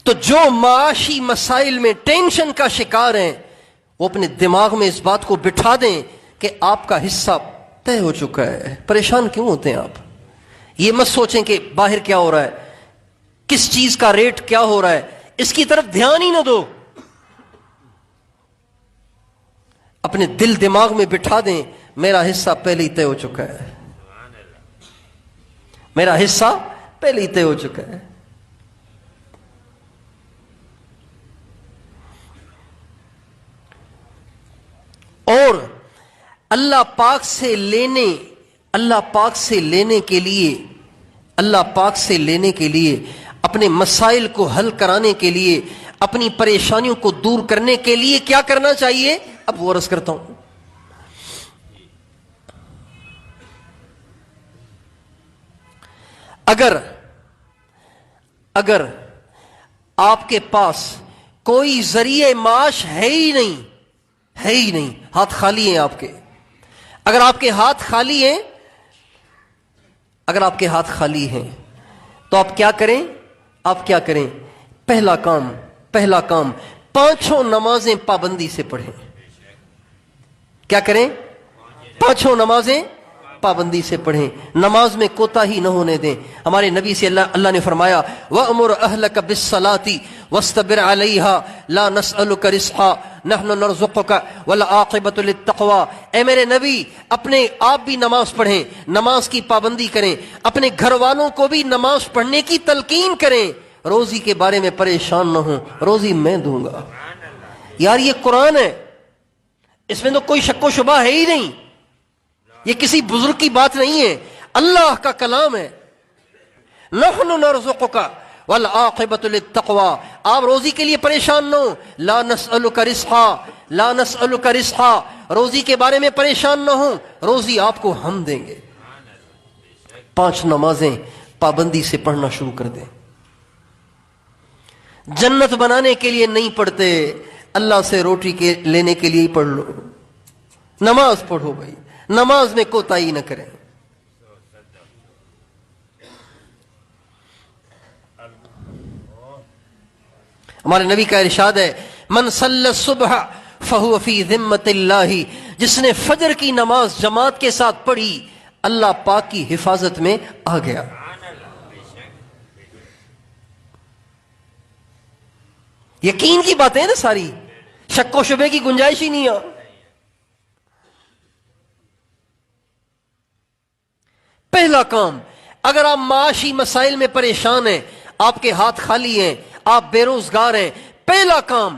تو جو معاشی مسائل میں ٹینشن کا شکار ہیں، وہ اپنے دماغ میں اس بات کو بٹھا دیں کہ آپ کا حصہ طے ہو چکا ہے. پریشان کیوں ہوتے ہیں آپ؟ یہ مت سوچیں کہ باہر کیا ہو رہا ہے، کس چیز کا ریٹ کیا ہو رہا ہے، اس کی طرف دھیان ہی نہ دو. اپنے دل دماغ میں بٹھا دیں میرا حصہ پہلے ہی طے ہو چکا ہے، میرا حصہ پہلے ہی طے ہو چکا ہے. اور اللہ پاک سے لینے، اللہ پاک سے لینے کے لیے، اللہ پاک سے لینے کے لیے، اپنے مسائل کو حل کرانے کے لیے، اپنی پریشانیوں کو دور کرنے کے لیے کیا کرنا چاہیے؟ اب وہ عرض کرتا ہوں. اگر آپ کے پاس کوئی ذریعہ معاش ہے ہی نہیں، ہاتھ خالی ہیں آپ کے، اگر آپ کے ہاتھ خالی ہیں، اگر آپ کے ہاتھ خالی ہیں تو آپ کیا کریں؟ پہلا کام 5 نمازیں پابندی سے پڑھیں. کیا کریں؟ 5 نمازیں پابندی سے پڑھیں. نماز میں کوتاہی نہ ہونے دیں. ہمارے نبی سے اللہ نے فرمایا وَأْمُرْ أَهْلَكَ بِالصَّلَاةِ وَاسْتَبِرْ عَلَيْهَا لَا نَسْأَلُكَ رِزْقًا نَحْنُ نَرْزُقُكَ وَالْعَاقِبَةُ لِلتَّقْوَىٰ. اے میرے نبی، اپنے آپ بھی نماز پڑھیں، نماز کی پابندی کریں، اپنے گھر والوں کو بھی نماز پڑھنے کی تلقین کریں. روزی کے بارے میں پریشان نہ ہوں، روزی میں دوں گا. یار یہ قرآن ہے، اس میں تو کوئی شک و شبہ ہے ہی نہیں، یہ کسی بزرگ کی بات نہیں ہے، اللہ کا کلام ہے. نحن نرزقک والعاقبۃ للتقویٰ. آپ روزی کے لیے پریشان نہ ہوں. لا نسألک رزقا، لا نسألک رزقا، روزی کے بارے میں پریشان نہ ہوں، روزی آپ کو ہم دیں گے. 5 نمازیں پابندی سے پڑھنا شروع کر دیں. جنت بنانے کے لیے نہیں پڑھتے، اللہ سے روٹی کے لینے کے لیے ہی پڑھ لو. نماز پڑھو بھائی، نماز میں کوتاہی نہ کریں. ہمارے نبی کا ارشاد ہے من صلی الصبح فہو فی ذمۃ اللہ. جس نے فجر کی نماز جماعت کے ساتھ پڑھی اللہ پاک کی حفاظت میں آ گیا. یقین کی باتیں نا ساری، شک و شبے کی گنجائش ہی نہیں ہے. پہلا کام، اگر آپ معاشی مسائل میں پریشان ہیں، آپ کے ہاتھ خالی ہیں، آپ بے روزگار ہیں، پہلا کام،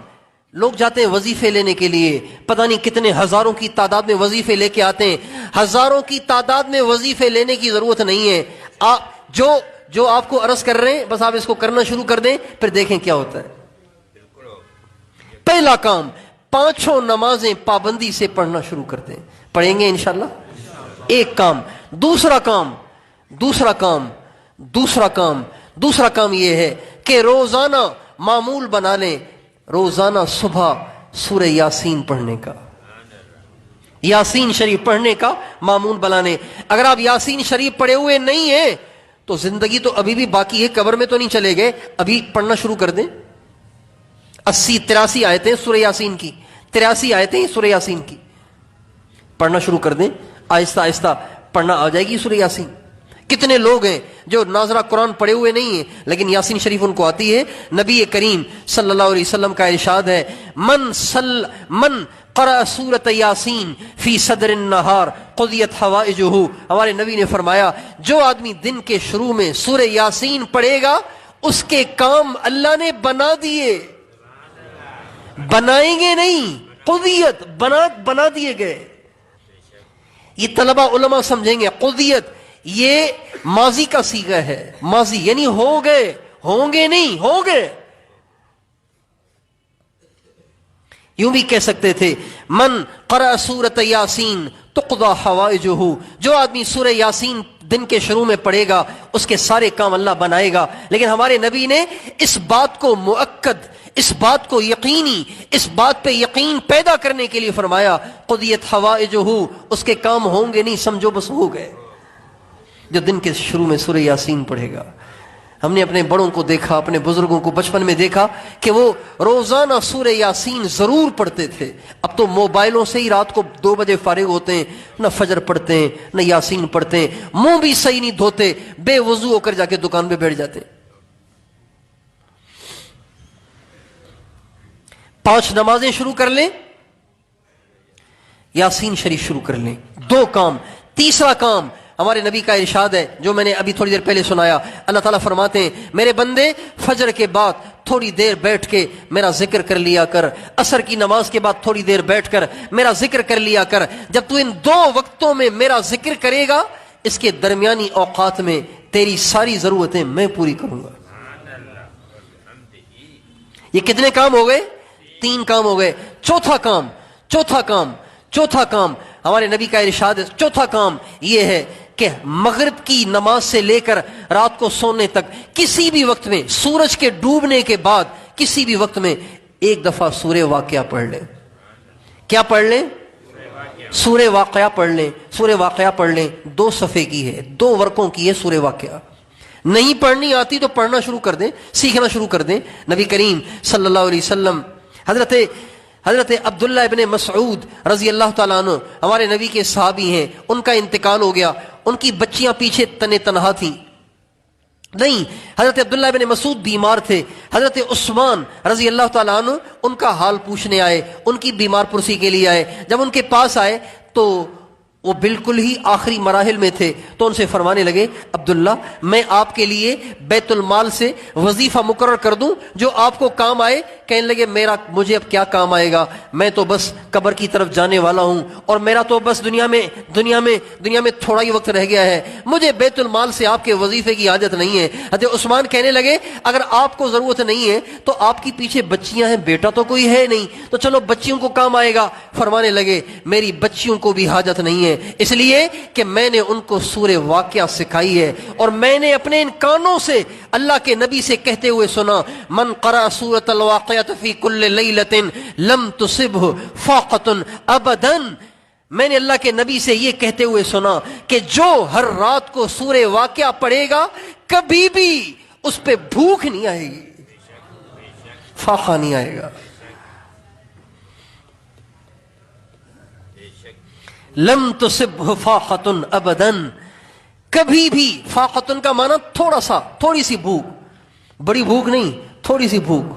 لوگ جاتے ہیں وظیفے لینے کے لیے، پتہ نہیں کتنے ہزاروں کی تعداد میں وظیفے لے کے آتے ہیں. ہزاروں کی تعداد میں وظیفے لینے کی ضرورت نہیں ہے. جو آپ کو عرض کر رہے ہیں بس آپ اس کو کرنا شروع کر دیں، پھر دیکھیں کیا ہوتا ہے. پہلا کام 5 نمازیں پابندی سے پڑھنا شروع کر دیں. پڑھیں گے انشاءاللہ. ایک کام. دوسرا کام یہ ہے کہ روزانہ معمول بنا لیں، روزانہ صبح سورہ یاسین پڑھنے کا، یاسین شریف پڑھنے کا معمول بنا لیں. اگر آپ یاسین شریف پڑھے ہوئے نہیں ہیں تو زندگی تو ابھی بھی باقی ہے، قبر میں تو نہیں چلے گئے. ابھی پڑھنا شروع کر دیں. 83 آیتیں سورہ یاسین کی، 83 آیتیں سورہ یاسین کی پڑھنا شروع کر دیں. آہستہ آہستہ پڑھنا آ جائے گی سورہ یاسین؟ کتنے لوگ ہیں جو ناظرہ قرآن پڑھے ہوئے نہیں ہیں لیکن یاسین شریف ان کو آتی ہے؟ نبی کریم صلی اللہ علیہ وسلم کا ارشاد ہے، من قرأ سورۃ یاسین فی صدر النہار قضیت حوائجہ. ہمارے نبی نے فرمایا جو آدمی دن کے شروع میں سورہ یاسین پڑھے گا اس کے کام اللہ نے بنا دیے. بنائیں گے نہیں، قضیت بنا دیے گئے. یہ طلبہ علماء سمجھیں گے قضیت یہ ماضی کا صیغہ ہے، ماضی یعنی ہو گئے، ہوں گے نہیں، ہو گئے. یوں بھی کہہ سکتے تھے من قرأ سورۃ یاسین تقضی حوائجہ، جو آدمی سورہ یاسین دن کے شروع میں پڑھے گا اس کے سارے کام اللہ بنائے گا. لیکن ہمارے نبی نے اس بات کو مؤکد، اس بات کو یقینی، اس بات پہ یقین پیدا کرنے کے لیے فرمایا قضیت حوائجہ، اس کے کام ہوں گے نہیں، سمجھو بس ہو گئے. جو دن کے شروع میں سورہ یاسین پڑھے گا. ہم نے اپنے بڑوں کو دیکھا، اپنے بزرگوں کو بچپن میں دیکھا کہ وہ روزانہ سورہ یاسین ضرور پڑھتے تھے. اب تو موبائلوں سے ہی رات کو 2 بجے فارغ ہوتے ہیں، نہ فجر پڑھتے ہیں نہ یاسین پڑھتے ہیں، منہ بھی صحیح نہیں دھوتے، بے وضو ہو کر جا کے دکان پہ بیٹھ جاتے. 5 نمازیں شروع کر لیں، یاسین شریف شروع کر لیں. 2 کام. تیسرا کام ہمارے نبی کا ارشاد ہے جو میں نے ابھی تھوڑی دیر پہلے سنایا. اللہ تعالیٰ فرماتے ہیں میرے بندے فجر کے بعد تھوڑی دیر بیٹھ کے میرا ذکر کر لیا کر، عصر کی نماز کے بعد تھوڑی دیر بیٹھ کر میرا ذکر کر لیا کر. جب تو ان 2 وقتوں میں میرا ذکر کرے گا اس کے درمیانی اوقات میں تیری ساری ضرورتیں میں پوری کروں گا. یہ کتنے کام ہو گئے؟ 3 کام ہو گئے. چوتھا کام ہمارے نبی کا ارشاد ہے. چوتھا کام یہ ہے کہ مغرب کی نماز سے لے کر رات کو سونے تک کسی بھی وقت میں، سورج کے ڈوبنے کے بعد کسی بھی وقت میں 1 دفعہ سورہ واقعہ پڑھ لیں. کیا پڑھ لیں؟ سورہ واقعہ پڑھ لیں. سورہ واقعہ پڑھ لیں. 2 صفحے کی ہے، 2 ورقوں کی ہے سورہ واقعہ. نہیں پڑھنی آتی تو پڑھنا شروع کر دیں، سیکھنا شروع کر دیں. نبی کریم صلی اللہ علیہ وسلم حضرت عبداللہ ابن مسعود رضی اللہ تعالیٰ عنہ ہمارے نبی کے صحابی ہیں. ان کا انتقال ہو گیا. ان کی بچیاں پیچھے تنہا تھیں. نہیں، حضرت عبداللہ ابن مسعود بیمار تھے. حضرت عثمان رضی اللہ تعالیٰ عنہ ان کا حال پوچھنے آئے، ان کی بیمار پرسی کے لیے آئے. جب ان کے پاس آئے تو وہ بالکل ہی آخری مراحل میں تھے تو ان سے فرمانے لگے عبداللہ میں آپ کے لیے بیت المال سے وظیفہ مقرر کر دوں جو آپ کو کام آئے. کہنے لگے مجھے اب کیا کام آئے گا، میں تو بس قبر کی طرف جانے والا ہوں اور میرا تو بس دنیا میں تھوڑا ہی وقت رہ گیا ہے، مجھے بیت المال سے آپ کے وظیفے کی حاجت نہیں ہے. حضرت عثمان کہنے لگے اگر آپ کو ضرورت نہیں ہے تو آپ کی پیچھے بچیاں ہیں، بیٹا تو کوئی ہے نہیں، تو چلو بچیوں کو کام آئے گا. فرمانے لگے میری بچیوں کو بھی حاجت نہیں ہے، اس لیے کہ میں نے ان کو سورہ واقعہ سکھائی ہے اور میں نے اپنے ان کانوں سے اللہ کے نبی سے کہتے ہوئے سنا من قرأ سورۃ الواقعہ فی کل لیلۃ لم تصبہ فاقۃ ابدا. میں نے اللہ کے نبی سے یہ کہتے ہوئے سنا کہ جو ہر رات کو سورہ واقعہ پڑھے گا کبھی بھی اس پہ بھوک نہیں آئے گی، فاقہ نہیں آئے گا. لم تصبہ فاقۃ ابدا، کبھی بھی. فاقۃ کا معنی تھوڑی سی بھوک، بڑی بھوک نہیں، تھوڑی سی بھوک.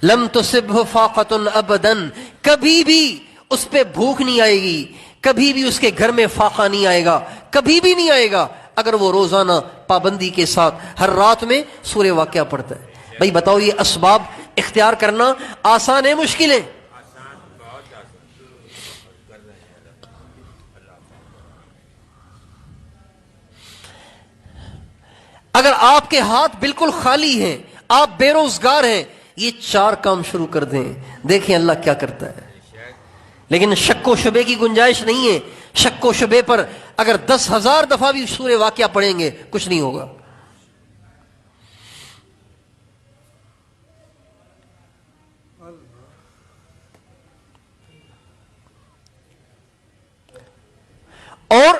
لم تصبہ فاقۃ ابدا، کبھی بھی اس پہ بھوک نہیں آئے گی، کبھی بھی اس کے گھر میں فاقہ نہیں آئے گا، کبھی بھی نہیں آئے گا اگر وہ روزانہ پابندی کے ساتھ ہر رات میں سورہ واقعہ پڑھتا ہے. بھائی بتاؤ یہ اسباب اختیار کرنا آسان ہے مشکل ہے؟ اگر آپ کے ہاتھ بالکل خالی ہیں، آپ بے روزگار ہیں، یہ 4 کام شروع کر دیں، دیکھیں اللہ کیا کرتا ہے. لیکن شک و شبے کی گنجائش نہیں ہے. شک و شبے پر اگر 10,000 دفعہ بھی سورہ واقعہ پڑھیں گے کچھ نہیں ہوگا. اور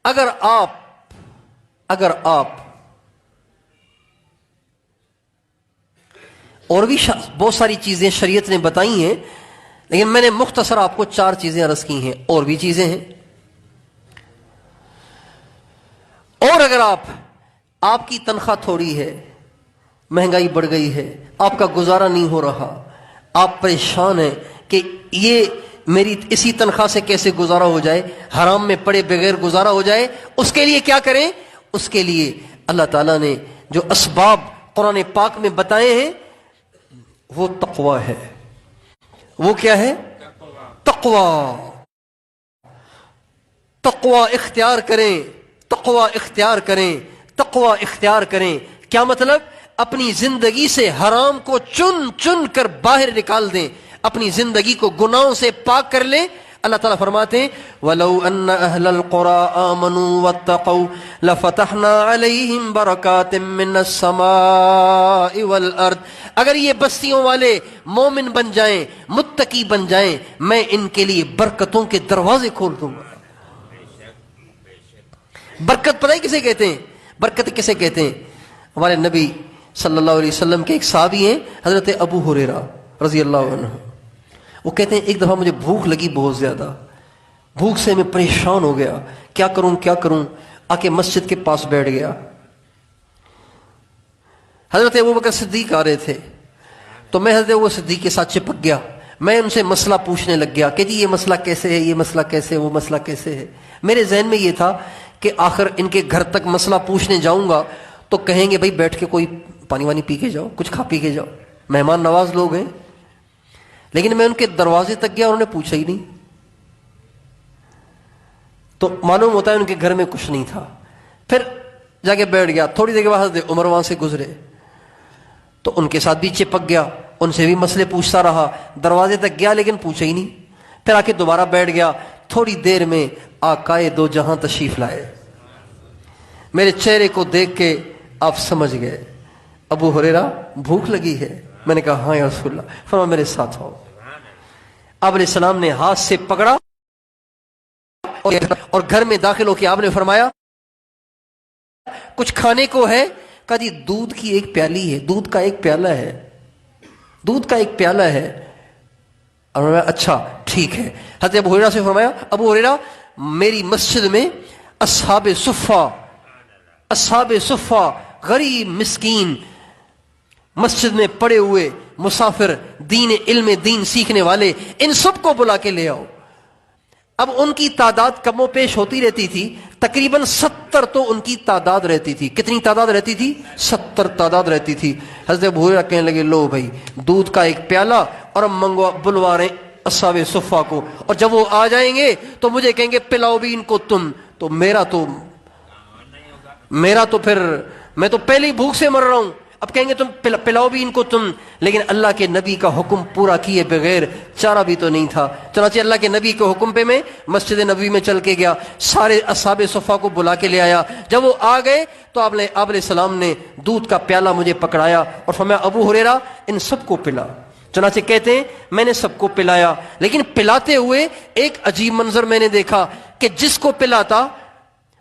اگر آپ اور بھی بہت ساری چیزیں شریعت نے بتائی ہیں لیکن میں نے مختصر آپ کو 4 چیزیں عرض کی ہیں، اور بھی چیزیں ہیں. اگر آپ کی تنخواہ تھوڑی ہے، مہنگائی بڑھ گئی ہے، آپ کا گزارا نہیں ہو رہا، آپ پریشان ہیں کہ یہ میری اسی تنخواہ سے کیسے گزارا ہو جائے، حرام میں پڑے بغیر گزارا ہو جائے، اس کے لیے کیا کریں؟ اس کے لیے اللہ تعالیٰ نے جو اسباب قرآن پاک میں بتائے ہیں وہ تقوی ہے۔ وہ کیا ہے؟ تقوی۔ تقوی اختیار کریں، تقوی اختیار کریں، تقوی اختیار کریں۔ کیا مطلب؟ اپنی زندگی سے حرام کو چن چن کر باہر نکال دیں، اپنی زندگی کو گناہوں سے پاک کر لیں۔ اللہ تعالیٰ فرماتے ہیں وَلَوْ أَنَّ أَهْلَ الْقُرَىٰ آمَنُوا وَاتَّقَوْا لَفَتَحْنَا عَلَيْهِمْ بَرَكَاتٍ مِّنَ السَّمَاءِ وَالْأَرْضِ۔ اگر یہ بستیوں والے مومن بن جائیں، متقی بن جائیں، میں ان کے لیے برکتوں کے دروازے کھول دوں گا۔ برکت پتہ ہے کسے کہتے ہیں؟ برکت کسے کہتے ہیں؟ ہمارے نبی صلی اللہ علیہ وسلم کے ایک صحابی ہیں حضرت ابو ہریرہ رضی اللہ عنہ، وہ کہتے ہیں ایک دفعہ مجھے بھوک لگی بہت زیادہ، بھوک سے میں پریشان ہو گیا، کیا کروں، آ کے مسجد کے پاس بیٹھ گیا۔ حضرت ابوبکر صدیق آ رہے تھے تو میں حضرت ابو صدیق کے ساتھ چپک گیا، میں ان سے مسئلہ پوچھنے لگ گیا کہ جی یہ مسئلہ کیسے ہے، یہ مسئلہ کیسے ہے، وہ مسئلہ کیسے ہے۔ میرے ذہن میں یہ تھا کہ آخر ان کے گھر تک مسئلہ پوچھنے جاؤں گا تو کہیں گے بھائی بیٹھ کے کوئی پانی وانی پی کے جاؤ، کچھ کھا پی کے جاؤ، مہمان نواز لوگ ہیں۔ لیکن میں ان کے دروازے تک گیا، انہوں نے پوچھا ہی نہیں، تو معلوم ہوتا ہے ان کے گھر میں کچھ نہیں تھا۔ پھر جا کے بیٹھ گیا، تھوڑی دیر کے بعد حضرت عمر وہاں سے گزرے تو ان کے ساتھ بھی چپک گیا، ان سے بھی مسئلے پوچھتا رہا، دروازے تک گیا لیکن پوچھا ہی نہیں۔ پھر آ کے دوبارہ بیٹھ گیا، تھوڑی دیر میں آقائے دو جہاں تشریف لائے۔ میرے چہرے کو دیکھ کے آپ سمجھ گئے ابو ہریرہ بھوک لگی ہے؟ میں نے کہا ہاں یا رسول اللہ۔ فرمایا میرے ساتھ آؤ۔ آپ علیہ السلام نے ہاتھ سے پکڑا اور گھر میں داخل ہو کے آپ نے فرمایا کچھ کھانے کو ہے؟ کہا جی دودھ کی ایک پیالی ہے، دودھ کا ایک پیالہ ہے، دودھ کا ایک پیالہ ہے۔ اور فرمایا اچھا ٹھیک ہے۔ حضرت ابو ہریرہ سے فرمایا ابو ہریرہ میری مسجد میں اصحاب صفہ غریب مسکین مسجد میں پڑے ہوئے مسافر، علم دین سیکھنے والے، ان سب کو بلا کے لے آؤ۔ اب ان کی تعداد کم و پیش ہوتی رہتی تھی، تقریباً 70 تو ان کی تعداد رہتی تھی۔ کتنی تعداد رہتی تھی؟ 70 تعداد رہتی تھی۔ حضرت ابو ہریرہ کہنے لگے لو بھائی دودھ کا ایک پیالہ، اور ہم بلوا رہے اصحاب صفہ کو، اور جب وہ آ جائیں گے تو مجھے کہیں گے پلاؤ بھی ان کو تم، تو میرا تو پھر میں تو پہلے ہی بھوک سے مر رہا ہوں، اب کہیں گے تم پلاؤ بھی ان کو تم۔ لیکن اللہ کے نبی کا حکم پورا کیے بغیر چارہ بھی تو نہیں تھا، چنانچہ اللہ کے نبی کے حکم پہ میں مسجد نبوی میں چل کے گیا، سارے اصحاب صفہ کو بلا کے لے آیا۔ جب وہ آ گئے تو آپ علیہ السلام نے دودھ کا پیالہ مجھے پکڑایا اور فرمایا ابو ہریرہ ان سب کو پلا۔ چنانچہ کہتے ہیں میں نے سب کو پلایا، لیکن پلاتے ہوئے ایک عجیب منظر میں نے دیکھا کہ جس کو پلاتا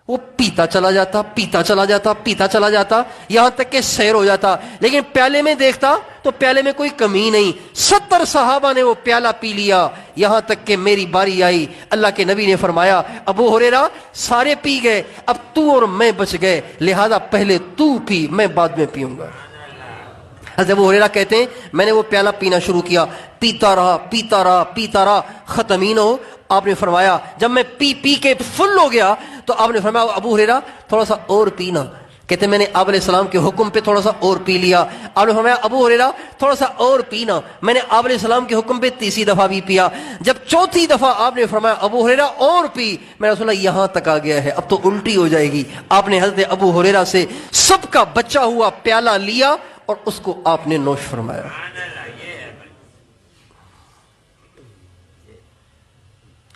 وہ پیتا چلا جاتا یہاں تک کہ سیر ہو جاتا، لیکن پیالے میں دیکھتا تو پیالے میں کوئی کمی نہیں۔ 70 صحابہ نے وہ پیالہ پی لیا، یہاں تک کہ میری باری آئی۔ اللہ کے نبی نے فرمایا ابو ہریرہ سارے پی گئے، اب تو اور میں بچ گئے، لہذا پہلے تو پی، میں بعد میں پیوں گا۔ حضرت ابو ہریرہ کہتے ہیں میں نے وہ پیالہ پینا شروع کیا، پیتا رہا، ختم ہی نہ ہو۔ آپ نے فرمایا جب میں پی کے فل ہو گیا تو آپ نے فرمایا ابو ہریرہ تھوڑا سا اور پینا۔ کہتے میں نے آپ علیہ السلام کے حکم پہ تھوڑا سا اور پی لیا۔ آپ نے فرمایا ابو ہریرہ تھوڑا سا اور پینا۔ میں نے آپ علیہ السلام کے حکم پہ تیسری دفعہ بھی پیا۔ جب چوتھی دفعہ آپ نے فرمایا ابو ہریرہ اور پی، میں نے سنا یہاں تک آ گیا ہے، اب تو الٹی ہو جائے گی۔ آپ نے حضرت ابو ہریرہ سے سب کا بچا ہوا پیالہ لیا اور اس کو آپ نے نوش فرمایا۔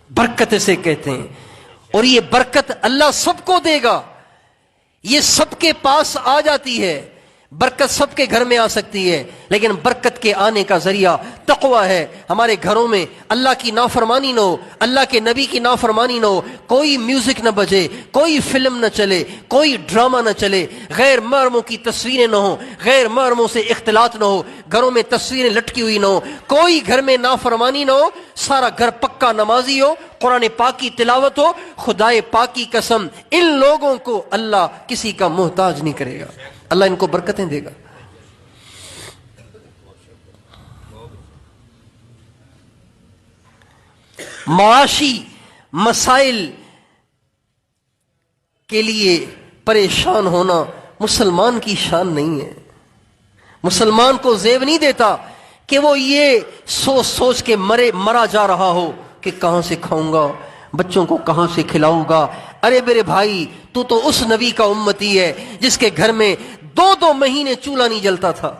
برکت سے کہتے ہیں، اور یہ برکت اللہ سب کو دے گا، یہ سب کے پاس آ جاتی ہے۔ برکت سب کے گھر میں آ سکتی ہے، لیکن برکت کے آنے کا ذریعہ تقوی ہے۔ ہمارے گھروں میں اللہ کی نافرمانی نہ ہو، اللہ کے نبی کی نافرمانی نہ ہو، کوئی میوزک نہ بجے، کوئی فلم نہ چلے، کوئی ڈرامہ نہ چلے، غیر محرموں کی تصویریں نہ ہوں، غیر محرموں سے اختلاط نہ ہو، گھروں میں تصویریں لٹکی ہوئی نہ ہو، کوئی گھر میں نافرمانی نہ ہو، سارا گھر پکا نمازی ہو، قرآن پاک کی تلاوت ہو۔ خدائے پاک کی قسم ان لوگوں کو اللہ کسی کا محتاج نہیں کرے گا، اللہ ان کو برکتیں دے گا۔ معاشی مسائل کے لیے پریشان ہونا مسلمان کی شان نہیں ہے۔ مسلمان کو زیب نہیں دیتا کہ وہ یہ سوچ سوچ کے مرا جا رہا ہو کہ کہاں سے کھاؤں گا، بچوں کو کہاں سے کھلاؤں گا۔ ارے میرے بھائی، تو اس نبی کا امتی ہے جس کے گھر میں 2 مہینے چولہا نہیں جلتا تھا،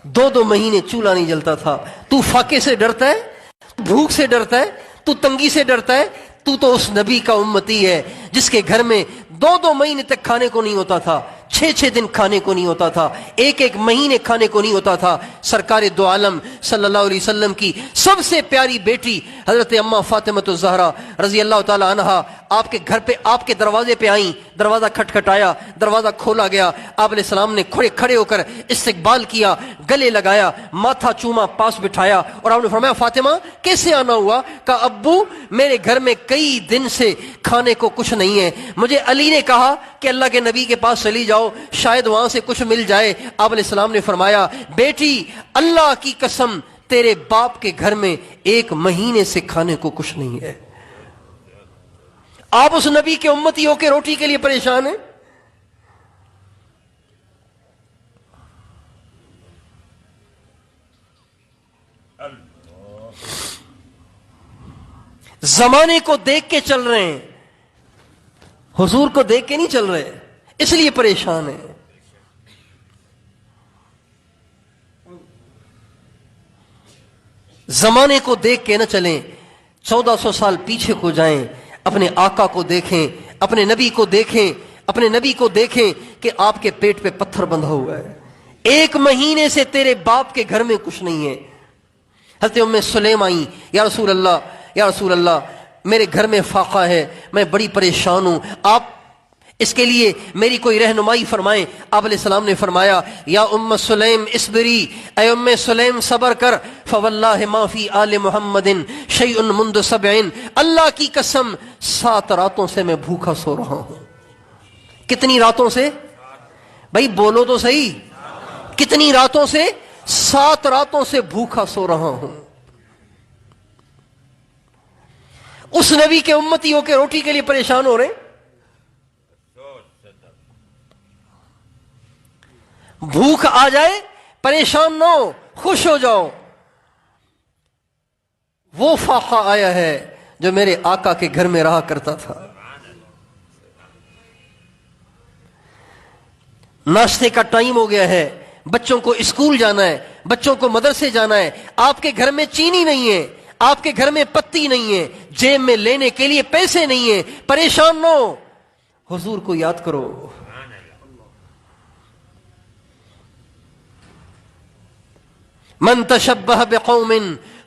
2 مہینے چولہا نہیں جلتا تھا۔ تو فاقے سے ڈرتا ہے، بھوک سے ڈرتا ہے، تو تنگی سے ڈرتا ہے۔ تو اس نبی کا امتی ہے جس کے گھر میں 2 مہینے تک کھانے کو نہیں ہوتا تھا، 6 دن کھانے کو نہیں ہوتا تھا، 1 مہینے کھانے کو نہیں ہوتا تھا۔ سرکار دو عالم صلی اللہ علیہ وسلم کی سب سے پیاری بیٹی حضرت اماں فاطمۃ الزہرا رضی اللہ تعالی عنہا آپ کے گھر پہ، آپ کے دروازے پہ آئیں، دروازہ کھٹکھٹایا، دروازہ کھولا گیا، آپ علیہ السلام نے کھڑے ہو کر استقبال کیا، گلے لگایا، ماتھا چوما، پاس بٹھایا، اور آپ نے فرمایا فاطمہ کیسے آنا ہوا؟ کہا ابو میرے گھر میں کئی دن سے کھانے کو کچھ نہیں ہے، مجھے علی نے کہا کہ اللہ کے نبی کے پاس چلی جاؤ، شاید وہاں سے کچھ مل جائے۔ آپ علیہ السلام نے فرمایا بیٹی اللہ کی قسم تیرے باپ کے گھر میں 1 مہینے سے کھانے کو کچھ نہیں ہے۔ آپ اس نبی کے امتی ہو کے روٹی کے لیے پریشان ہیں۔ زمانے کو دیکھ کے چل رہے ہیں، حضور کو دیکھ کے نہیں چل رہے، اس لیے پریشان ہیں۔ زمانے کو دیکھ کے نہ چلیں، 1400 سال پیچھے کو جائیں، اپنے آقا کو دیکھیں، اپنے نبی کو دیکھیں، اپنے نبی کو دیکھیں کہ آپ کے پیٹ پہ پتھر بندھا ہوا ہے، 1 مہینے سے تیرے باپ کے گھر میں کچھ نہیں ہے۔ حضرت ام سلیم آئیں، یا رسول اللہ، یا رسول اللہ میرے گھر میں فاقہ ہے، میں بڑی پریشان ہوں، آپ اس کے لیے میری کوئی رہنمائی فرمائیں۔ آپ علیہ السلام نے فرمایا یا ام سلیم اسبری، اے ام سلیم صبر کر، فواللہ ما فی آل محمد شیء منذ 7، اللہ کی قسم 7 راتوں سے میں بھوکا سو رہا ہوں۔ کتنی راتوں سے؟ بھائی بولو تو صحیح، کتنی راتوں سے؟ 7 راتوں سے بھوکا سو رہا ہوں۔ اس نبی کے امتی ہو کے روٹی کے لیے پریشان ہو رہے ہیں۔ بھوک آ جائے پریشان نہ ہو، خوش ہو جاؤ، وہ فاقہ آیا ہے جو میرے آقا کے گھر میں رہا کرتا تھا۔ ناشتے کا ٹائم ہو گیا ہے، بچوں کو اسکول جانا ہے، بچوں کو مدرسے جانا ہے، آپ کے گھر میں چینی نہیں ہے، آپ کے گھر میں پتی نہیں ہے، جیب میں لینے کے لیے پیسے نہیں ہیں، پریشان نہ ہو، حضور کو یاد کرو۔ من تشبہ بقوم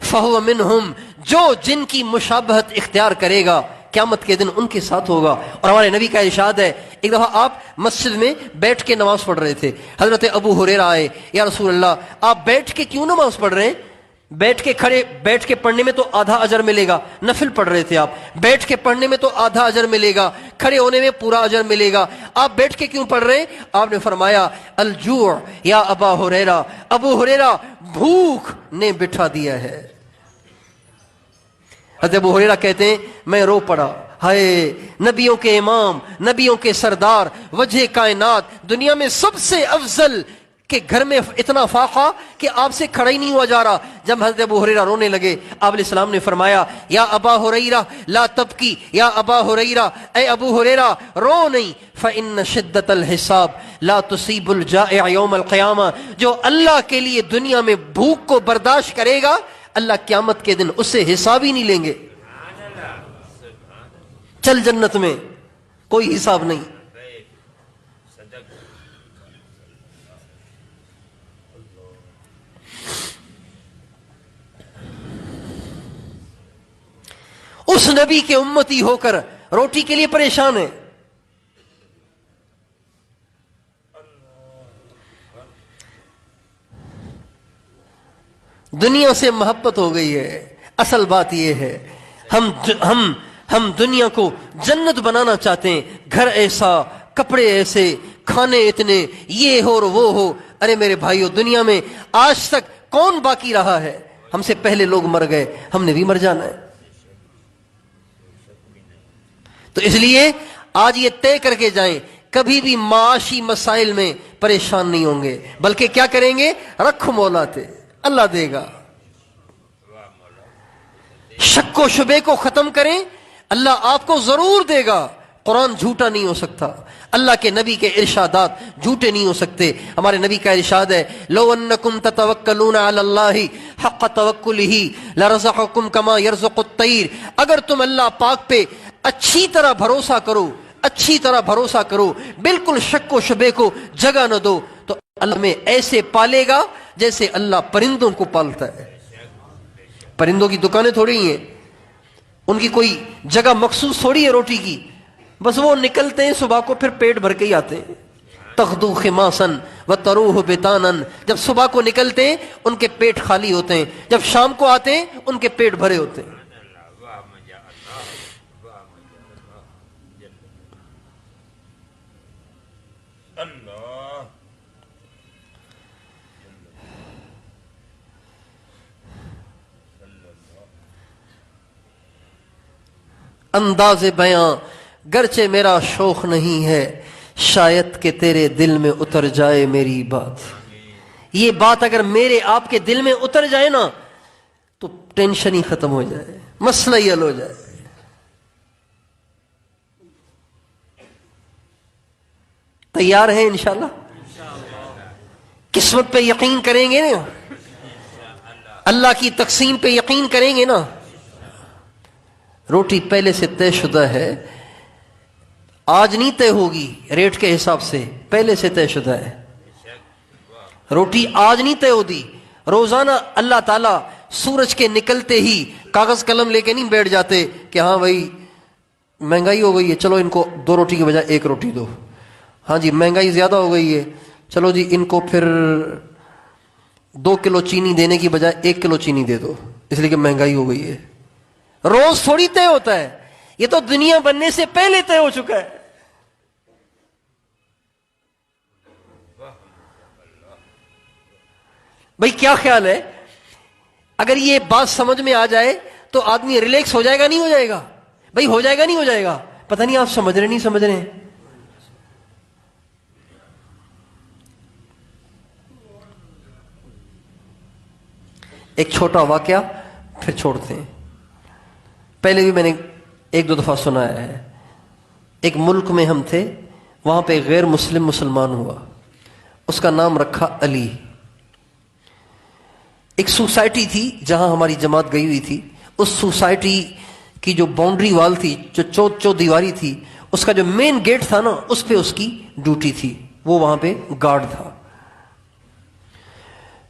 فہو منہم، جو جن کی مشابہت اختیار کرے گا قیامت کے دن ان کے ساتھ ہوگا۔ اور ہمارے نبی کا ارشاد ہے، ایک دفعہ آپ مسجد میں بیٹھ کے نماز پڑھ رہے تھے، حضرت ابو ہریرہ آئے، یا رسول اللہ آپ بیٹھ کے کیوں نماز پڑھ رہے ہیں؟ بیٹھ کے پڑھنے میں تو آدھا اجر ملے گا، نفل پڑھ رہے تھے آپ، بیٹھ کے پڑھنے میں تو آدھا اجر ملے گا، کھڑے ہونے میں پورا اجر ملے گا، آپ بیٹھ کے کیوں پڑھ رہے ہیں؟ آپ نے فرمایا الجوع یا ابا ہریرہ، ابو ہریرہ بھوک نے بٹھا دیا ہے۔ حضرت ابو ہریرہ کہتے ہیں میں رو پڑا، ہائے نبیوں کے امام، نبیوں کے سردار، وجہ کائنات، دنیا میں سب سے افضل کہ گھر میں اتنا فاقہ کہ آپ سے کھڑا ہی نہیں ہوا جا رہا۔ جب حضرت ابو ہریرہ رونے لگے، آپ علیہ السلام نے فرمایا یا ابا ہریرہ لا تبکی، یا ابا ہریرہ اے ابو ہریرہ رو نہیں، فإن شدت الحساب لا تصیب الجائع یوم القیامہ، جو اللہ کے لیے دنیا میں بھوک کو برداشت کرے گا اللہ قیامت کے دن اس سے حساب ہی نہیں لیں گے۔ چل جنت میں کوئی حساب نہیں۔ اس نبی کے امتی ہو کر روٹی کے لیے پریشان ہے. دنیا سے محبت ہو گئی ہے. اصل بات یہ ہے ہم دنیا کو جنت بنانا چاہتے ہیں. گھر ایسا، کپڑے ایسے، کھانے اتنے، یہ ہو اور وہ ہو. ارے میرے بھائیو، دنیا میں آج تک کون باقی رہا ہے؟ ہم سے پہلے لوگ مر گئے، ہم نے بھی مر جانا ہے. تو اس لیے آج یہ طے کر کے جائیں، کبھی بھی معاشی مسائل میں پریشان نہیں ہوں گے، بلکہ کیا کریں گے؟ رکھ مولا تے، اللہ دے گا. شک و شبے کو ختم کریں، اللہ آپ کو ضرور دے گا. قرآن جھوٹا نہیں ہو سکتا، اللہ کے نبی کے ارشادات جھوٹے نہیں ہو سکتے. ہمارے نبی کا ارشاد ہے، لو انکم تتوکلون علی اللہ حق توکلہ لرزقکم کما یرزق الطیر. اگر تم اللہ پاک پہ اچھی طرح بھروسہ کرو، اچھی طرح بھروسہ کرو، بالکل شک و شبے کو جگہ نہ دو، تو اللہ میں ایسے پالے گا جیسے اللہ پرندوں کو پالتا ہے. پرندوں کی دکانیں تھوڑی ہیں، ان کی کوئی جگہ مخصوص تھوڑی ہے روٹی کی، بس وہ نکلتے ہیں صبح کو، پھر پیٹ بھر کے ہی آتے ہیں. تغدو خماسا وتروح بطانا. جب صبح کو نکلتے ہیں ان کے پیٹ خالی ہوتے ہیں، جب شام کو آتے ہیں ان کے پیٹ بھرے ہوتے ہیں. انداز بیاں گرچہ میرا شوق نہیں ہے، شاید کہ تیرے دل میں اتر جائے میری بات. یہ بات اگر میرے آپ کے دل میں اتر جائے نا تو ٹینشن ہی ختم ہو جائے، مسئلہ ہی حل ہو جائے. تیار ہیں انشاءاللہ؟ قسمت پہ یقین کریں گے نا، اللہ کی تقسیم پہ یقین کریں گے نا. روٹی پہلے سے طے شدہ ہے، آج نہیں طے ہوگی ریٹ کے حساب سے، پہلے سے طے شدہ ہے. روٹی آج نہیں طے ہوتی. روزانہ اللہ تعالیٰ سورج کے نکلتے ہی کاغذ قلم لے کے نہیں بیٹھ جاتے کہ ہاں بھائی مہنگائی ہو گئی ہے، چلو ان کو 2 روٹی کی بجائے 1 روٹی دو. ہاں جی مہنگائی زیادہ ہو گئی ہے، چلو جی ان کو پھر 2 کلو چینی دینے کی بجائے 1 کلو چینی دے دو، اس لیے کہ مہنگائی ہو گئی ہے. روز تھوڑی طے ہوتا ہے، یہ تو دنیا بننے سے پہلے طے ہو چکا ہے. بھائی کیا خیال ہے؟ اگر یہ بات سمجھ میں آ جائے تو آدمی ریلیکس ہو جائے گا نہیں ہو جائے گا؟ بھائی ہو جائے گا نہیں ہو جائے گا؟ پتہ نہیں آپ سمجھ رہے نہیں سمجھ رہے ہیں. ایک چھوٹا واقعہ پھر چھوڑتے ہیں. پہلے بھی میں نے 1-2 دفعہ سنایا ہے. ایک ملک میں ہم تھے، وہاں پہ غیر مسلم مسلمان ہوا، اس کا نام رکھا علی. ایک سوسائٹی تھی جہاں ہماری جماعت گئی ہوئی تھی. اس سوسائٹی کی جو باؤنڈری وال تھی، جو چو دیواری تھی، اس کا جو مین گیٹ تھا نا، اس پہ اس کی ڈیوٹی تھی، وہ وہاں پہ گارڈ تھا.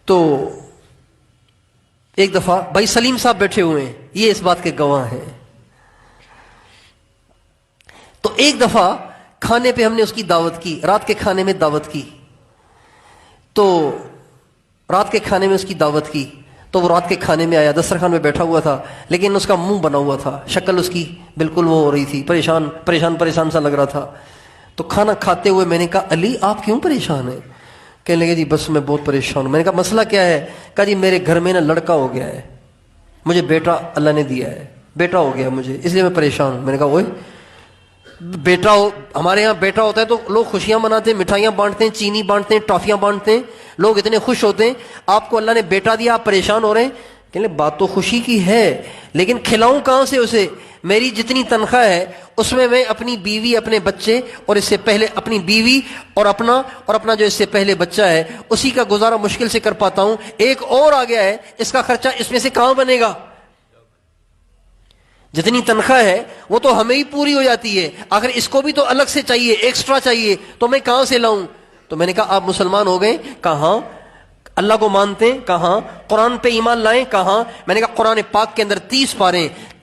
تو ایک دفعہ بھائی سلیم صاحب بیٹھے ہوئے ہیں، یہ اس بات کے گواہ ہیں. تو ایک دفعہ کھانے پہ ہم نے اس کی دعوت کی، رات کے کھانے میں دعوت کی. تو رات کے کھانے میں اس کی دعوت کی تو وہ رات کے کھانے میں آیا، دسترخوان میں بیٹھا ہوا تھا، لیکن اس کا منہ بنا ہوا تھا، شکل اس کی بالکل وہ ہو رہی تھی، پریشان سا لگ رہا تھا. تو کھانا کھاتے ہوئے میں نے کہا علی آپ کیوں پریشان ہیں؟ کہنے لگے جی بس میں بہت پریشان ہوں. میں نے کہا مسئلہ کیا ہے؟ کہا جی میرے گھر میں نا لڑکا ہو گیا ہے، مجھے بیٹا اللہ نے دیا ہے، بیٹا ہو گیا مجھے، اس لیے میں پریشان ہوں. میں نے کہا اوئے بیٹا ہو، ہمارے یہاں بیٹا ہوتا ہے تو لوگ خوشیاں مناتے ہیں، مٹھائیاں بانٹتے ہیں، چینی بانٹتے ہیں، ٹافیاں بانٹتے ہیں، لوگ اتنے خوش ہوتے ہیں. آپ کو اللہ نے بیٹا دیا، آپ پریشان ہو رہے ہیں. کہ بات تو خوشی کی ہے، لیکن کھلاؤں کہاں سے اسے؟ میری جتنی تنخواہ ہے اس میں اپنی بیوی، اپنے بچے، اور اس سے پہلے اپنی بیوی اور اپنا جو اس سے پہلے بچہ ہے، اسی کا گزارا مشکل سے کر پاتا ہوں. ایک اور آ گیا ہے، اس کا خرچہ اس میں سے کہاں بنے گا؟ جتنی تنخواہ ہے وہ تو ہمیں ہی پوری ہو جاتی ہے، اگر اس کو بھی تو الگ سے چاہیے، ایکسٹرا چاہیے، تو میں کہاں سے لاؤں؟ تو میں نے کہا آپ مسلمان ہو گئے؟ کہاں. اللہ کو مانتے ہیں؟ کہاں. قرآن پہ ایمان لائیں؟ کہاں. میں نے کہا قرآن پاک کے اندر 30 پارے ہیں،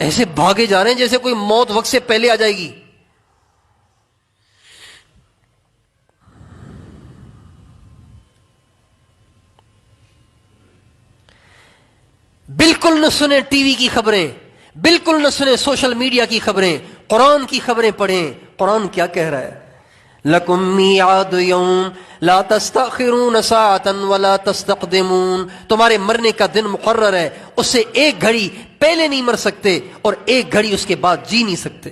ایسے بھاگے جا رہے ہیں جیسے کوئی موت وقت سے پہلے آ جائے گی. بالکل نہ سنیں ٹی وی کی خبریں، بالکل نہ سنیں سوشل میڈیا کی خبریں، قرآن کی خبریں پڑھیں. قرآن کیا کہہ رہا ہے؟ لَكُمْ مِيعَادُ يَوْمٍ لَا تَسْتَأْخِرُونَ سَاعَةً وَلَا تَسْتَقْدِمُونَ. تمہارے مرنے کا دن مقرر ہے، اس سے ایک گھڑی پہلے نہیں مر سکتے اور ایک گھڑی اس کے بعد جی نہیں سکتے.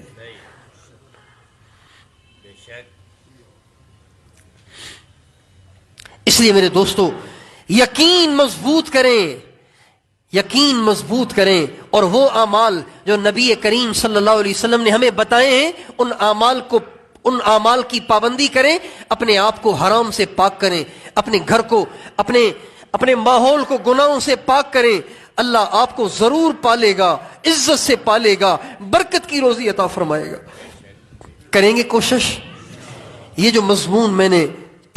اس لیے میرے دوستو، یقین مضبوط کریں، یقین مضبوط کریں، اور وہ اعمال جو نبی کریم صلی اللہ علیہ وسلم نے ہمیں بتائے ہیں ان اعمال کی پابندی کریں. اپنے آپ کو حرام سے پاک کریں، اپنے گھر کو، اپنے ماحول کو گناہوں سے پاک کریں. اللہ آپ کو ضرور پالے گا، عزت سے پالے گا، برکت کی روزی عطا فرمائے گا. کریں گے کوشش؟ یہ جو مضمون میں نے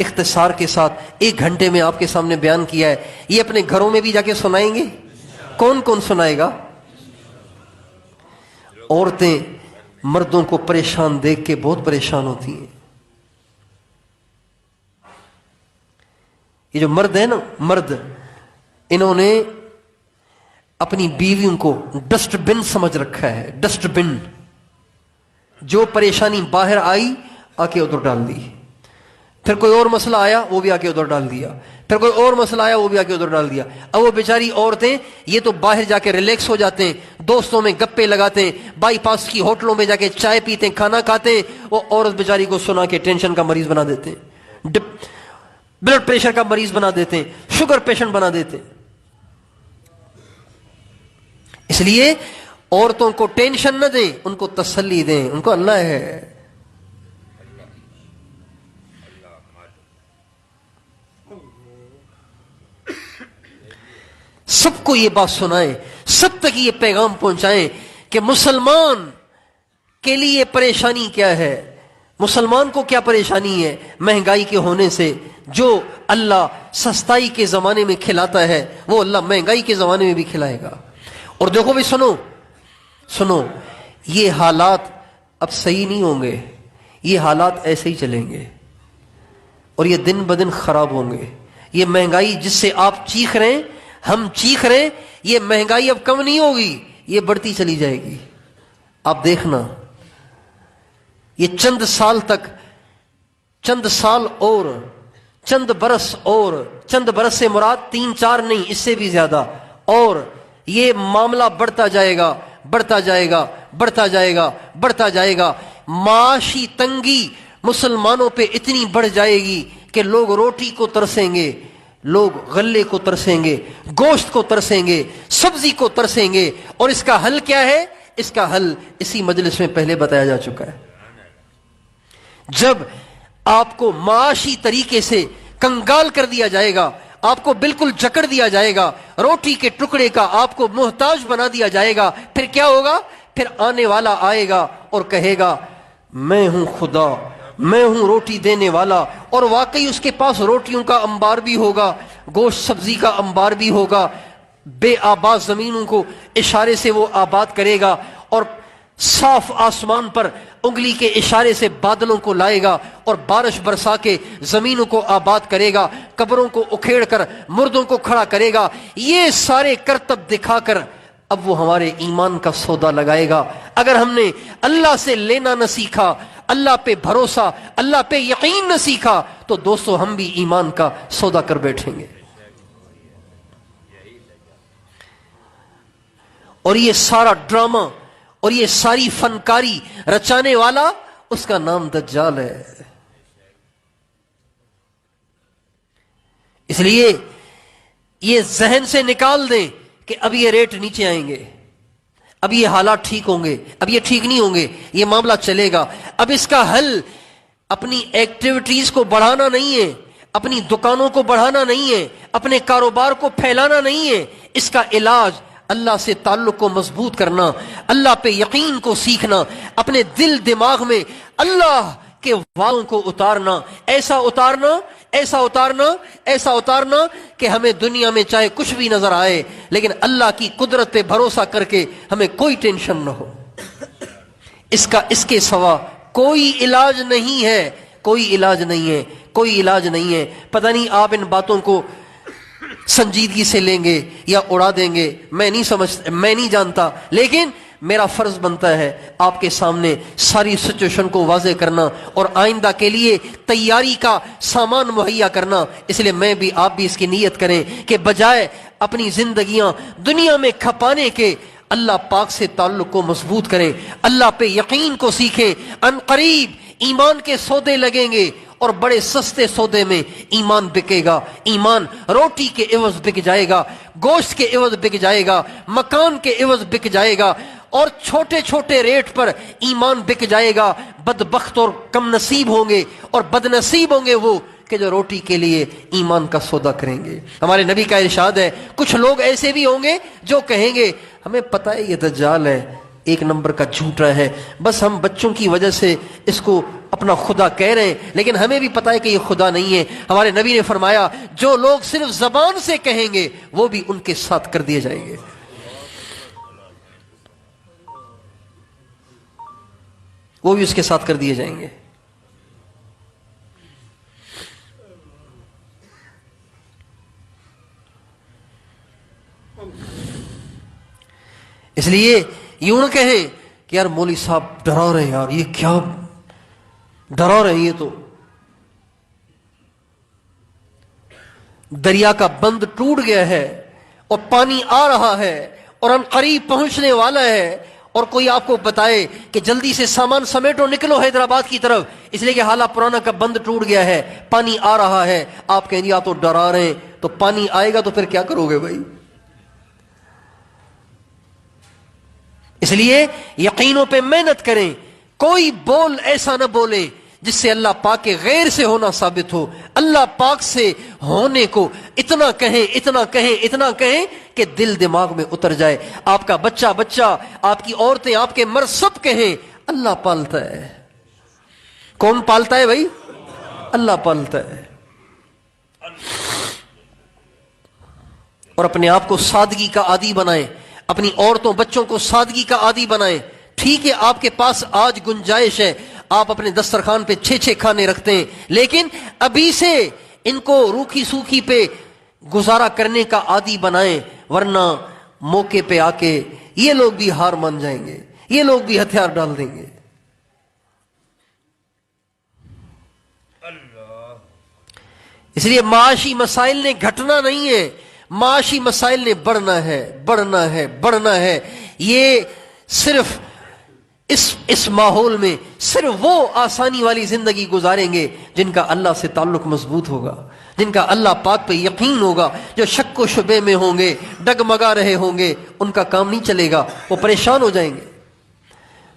اختصار کے ساتھ 1 گھنٹے میں آپ کے سامنے بیان کیا ہے، یہ اپنے گھروں میں بھی جا کے سنائیں گے؟ کون کون سنائے گا؟ عورتیں مردوں کو پریشان دیکھ کے بہت پریشان ہوتی ہیں. یہ جو مرد ہیں نا، مرد، انہوں نے اپنی بیویوں کو ڈسٹ بن سمجھ رکھا ہے. ڈسٹ بن، جو پریشانی باہر آئی آ کے ادھر ڈال دی، پھر کوئی اور مسئلہ آیا وہ بھی آ کے ادھر ڈال دیا، پھر کوئی اور مسئلہ آیا وہ بھی آ کے ادھر ڈال دیا. اب وہ بیچاری عورتیں یہ تو باہر جا کے ریلیکس ہو جاتے ہیں، دوستوں میں گپے لگاتے ہیں، بائی پاس کی ہوٹلوں میں جا کے چائے پیتے ہیں، کھانا کھاتے ہیں. وہ عورت بیچاری کو سنا کے ٹینشن کا مریض بنا دیتے ہیں، بلڈ پریشر کا مریض بنا دیتے ہیں، شوگر پیشنٹ بنا دیتے ہیں. اس لیے عورتوں کو ٹینشن نہ دیں، ان کو تسلی دیں، ان کو اللہ ہے. سب کو یہ بات سنائیں، سب تک یہ پیغام پہنچائیں کہ مسلمان کے لیے پریشانی کیا ہے. مسلمان کو کیا پریشانی ہے؟ مہنگائی کے ہونے سے. جو اللہ سستائی کے زمانے میں کھلاتا ہے وہ اللہ مہنگائی کے زمانے میں بھی کھلائے گا. اور دیکھو بھی، سنو، یہ حالات اب صحیح نہیں ہوں گے، یہ حالات ایسے ہی چلیں گے اور یہ دن بدن خراب ہوں گے. یہ مہنگائی جس سے آپ چیخ رہے ہیں، ہم چیخ رہے ہیں، یہ مہنگائی اب کم نہیں ہوگی، یہ بڑھتی چلی جائے گی. آپ دیکھنا، یہ چند سال تک، چند سال اور چند برس، اور چند برس سے مراد 3-4 نہیں، اس سے بھی زیادہ، اور یہ معاملہ بڑھتا جائے گا، بڑھتا جائے گا، بڑھتا جائے گا، بڑھتا جائے گا. معاشی تنگی مسلمانوں پہ اتنی بڑھ جائے گی کہ لوگ روٹی کو ترسیں گے، لوگ غلے کو ترسیں گے، گوشت کو ترسیں گے، سبزی کو ترسیں گے. اور اس کا حل کیا ہے؟ اس کا حل اسی مجلس میں پہلے بتایا جا چکا ہے. جب آپ کو معاشی طریقے سے کنگال کر دیا جائے گا، آپ کو بالکل جکڑ دیا جائے گا، روٹی کے ٹکڑے کا آپ کو محتاج بنا دیا جائے گا، پھر کیا ہوگا؟ پھر آنے والا آئے گا اور کہے گا میں ہوں خدا، میں ہوں روٹی دینے والا. اور واقعی اس کے پاس روٹیوں کا انبار بھی ہوگا، گوشت سبزی کا انبار بھی ہوگا. بے آباد زمینوں کو اشارے سے وہ آباد کرے گا، اور صاف آسمان پر انگلی کے اشارے سے بادلوں کو لائے گا اور بارش برسا کے زمینوں کو آباد کرے گا، قبروں کو اکھیڑ کر مردوں کو کھڑا کرے گا. یہ سارے کرتب دکھا کر اب وہ ہمارے ایمان کا سودا لگائے گا. اگر ہم نے اللہ سے لینا نہ سیکھا، اللہ پہ بھروسہ، اللہ پہ یقین نہ سیکھا، تو دوستو ہم بھی ایمان کا سودا کر بیٹھیں گے. اور یہ سارا ڈرامہ اور یہ ساری فنکاری رچانے والا، اس کا نام دجال ہے. اس لیے یہ ذہن سے نکال دیں کہ اب یہ ریٹ نیچے آئیں گے، اب یہ حالات ٹھیک ہوں گے، اب یہ ٹھیک نہیں ہوں گے، یہ معاملہ چلے گا. اب اس کا حل اپنی ایکٹیویٹیز کو بڑھانا نہیں ہے، اپنی دکانوں کو بڑھانا نہیں ہے، اپنے کاروبار کو پھیلانا نہیں ہے. اس کا علاج اللہ سے تعلق کو مضبوط کرنا، اللہ پہ یقین کو سیکھنا، اپنے دل دماغ میں اللہ کے وعدوں کو اتارنا، ایسا اتارنا ایسا اتارنا کہ ہمیں دنیا میں چاہے کچھ بھی نظر آئے لیکن اللہ کی قدرت پہ بھروسہ کر کے ہمیں کوئی ٹینشن نہ ہو. اس کے سوا کوئی علاج نہیں ہے، کوئی علاج نہیں ہے، کوئی علاج نہیں ہے. پتہ نہیں آپ ان باتوں کو سنجیدگی سے لیں گے یا اڑا دیں گے، میں نہیں جانتا، لیکن میرا فرض بنتا ہے آپ کے سامنے ساری سچویشن کو واضح کرنا اور آئندہ کے لیے تیاری کا سامان مہیا کرنا. اس لیے میں بھی آپ بھی اس کی نیت کریں کہ بجائے اپنی زندگیاں دنیا میں کھپانے کے اللہ پاک سے تعلق کو مضبوط کریں، اللہ پہ یقین کو سیکھیں. ان قریب ایمان کے سودے لگیں گے اور بڑے سستے سودے میں ایمان بکے گا. ایمان روٹی کے عوض بک جائے گا، گوشت کے عوض بک جائے گا، مکان کے عوض بک جائے گا، اور چھوٹے چھوٹے ریٹ پر ایمان بک جائے گا. بدبخت اور کم نصیب ہوں گے اور بد نصیب ہوں گے وہ کہ جو روٹی کے لیے ایمان کا سودا کریں گے. ہمارے نبی کا ارشاد ہے کچھ لوگ ایسے بھی ہوں گے جو کہیں گے ہمیں پتہ ہے یہ دجال ہے، ایک نمبر کا جھوٹا ہے، بس ہم بچوں کی وجہ سے اس کو اپنا خدا کہہ رہے ہیں لیکن ہمیں بھی پتہ ہے کہ یہ خدا نہیں ہے. ہمارے نبی نے فرمایا جو لوگ صرف زبان سے کہیں گے وہ بھی ان کے ساتھ کر دیے جائیں گے. وہ بھی اس کے ساتھ کر دیے جائیں گے. اس لیے یوں نہ کہیں کہ یار مولوی صاحب ڈرا رہے ہیں، یار یہ کیا ڈرا رہے ہیں، یہ تو دریا کا بند ٹوٹ گیا ہے اور پانی آ رہا ہے اور ان قریب پہنچنے والا ہے، اور کوئی آپ کو بتائے کہ جلدی سے سامان سمیٹو نکلو حیدرآباد کی طرف اس لیے کہ حالہ پرانا کا بند ٹوٹ گیا ہے، پانی آ رہا ہے. آپ کہیں یا تو ڈرا رہے ہیں، تو پانی آئے گا تو پھر کیا کرو گے بھائی؟ اس لیے یقینوں پہ محنت کریں. کوئی بول ایسا نہ بولے جس سے اللہ پاک کے غیر سے ہونا ثابت ہو. اللہ پاک سے ہونے کو اتنا کہیں کہ دل دماغ میں اتر جائے. آپ کا بچہ، آپ کی عورتیں، آپ کے مرد سب کہیں اللہ پالتا ہے. کون پالتا ہے بھائی؟ اللہ پالتا ہے. اور اپنے آپ کو سادگی کا عادی بنائیں، اپنی عورتوں بچوں کو سادگی کا عادی بنائیں. ٹھیک ہے آپ کے پاس آج گنجائش ہے، آپ اپنے دسترخوان پہ 6 کھانے رکھتے ہیں، لیکن ابھی سے ان کو روکھی سوکھی پہ گزارا کرنے کا عادی بنائیں، ورنہ موقع پہ آ کے یہ لوگ بھی ہار مان جائیں گے، یہ لوگ بھی ہتھیار ڈال دیں گے. اس لیے معاشی مسائل نے گھٹنا نہیں ہے، معاشی مسائل نے بڑھنا ہے. یہ صرف اس ماحول میں صرف وہ آسانی والی زندگی گزاریں گے جن کا اللہ سے تعلق مضبوط ہوگا، جن کا اللہ پاک پہ یقین ہوگا. جو شک و شبے میں ہوں گے، ڈگمگا رہے ہوں گے، ان کا کام نہیں چلے گا، وہ پریشان ہو جائیں گے.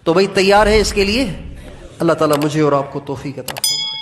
تو بھائی تیار ہیں اس کے لیے؟ اللہ تعالیٰ مجھے اور آپ کو توفیق عطا فرمائے.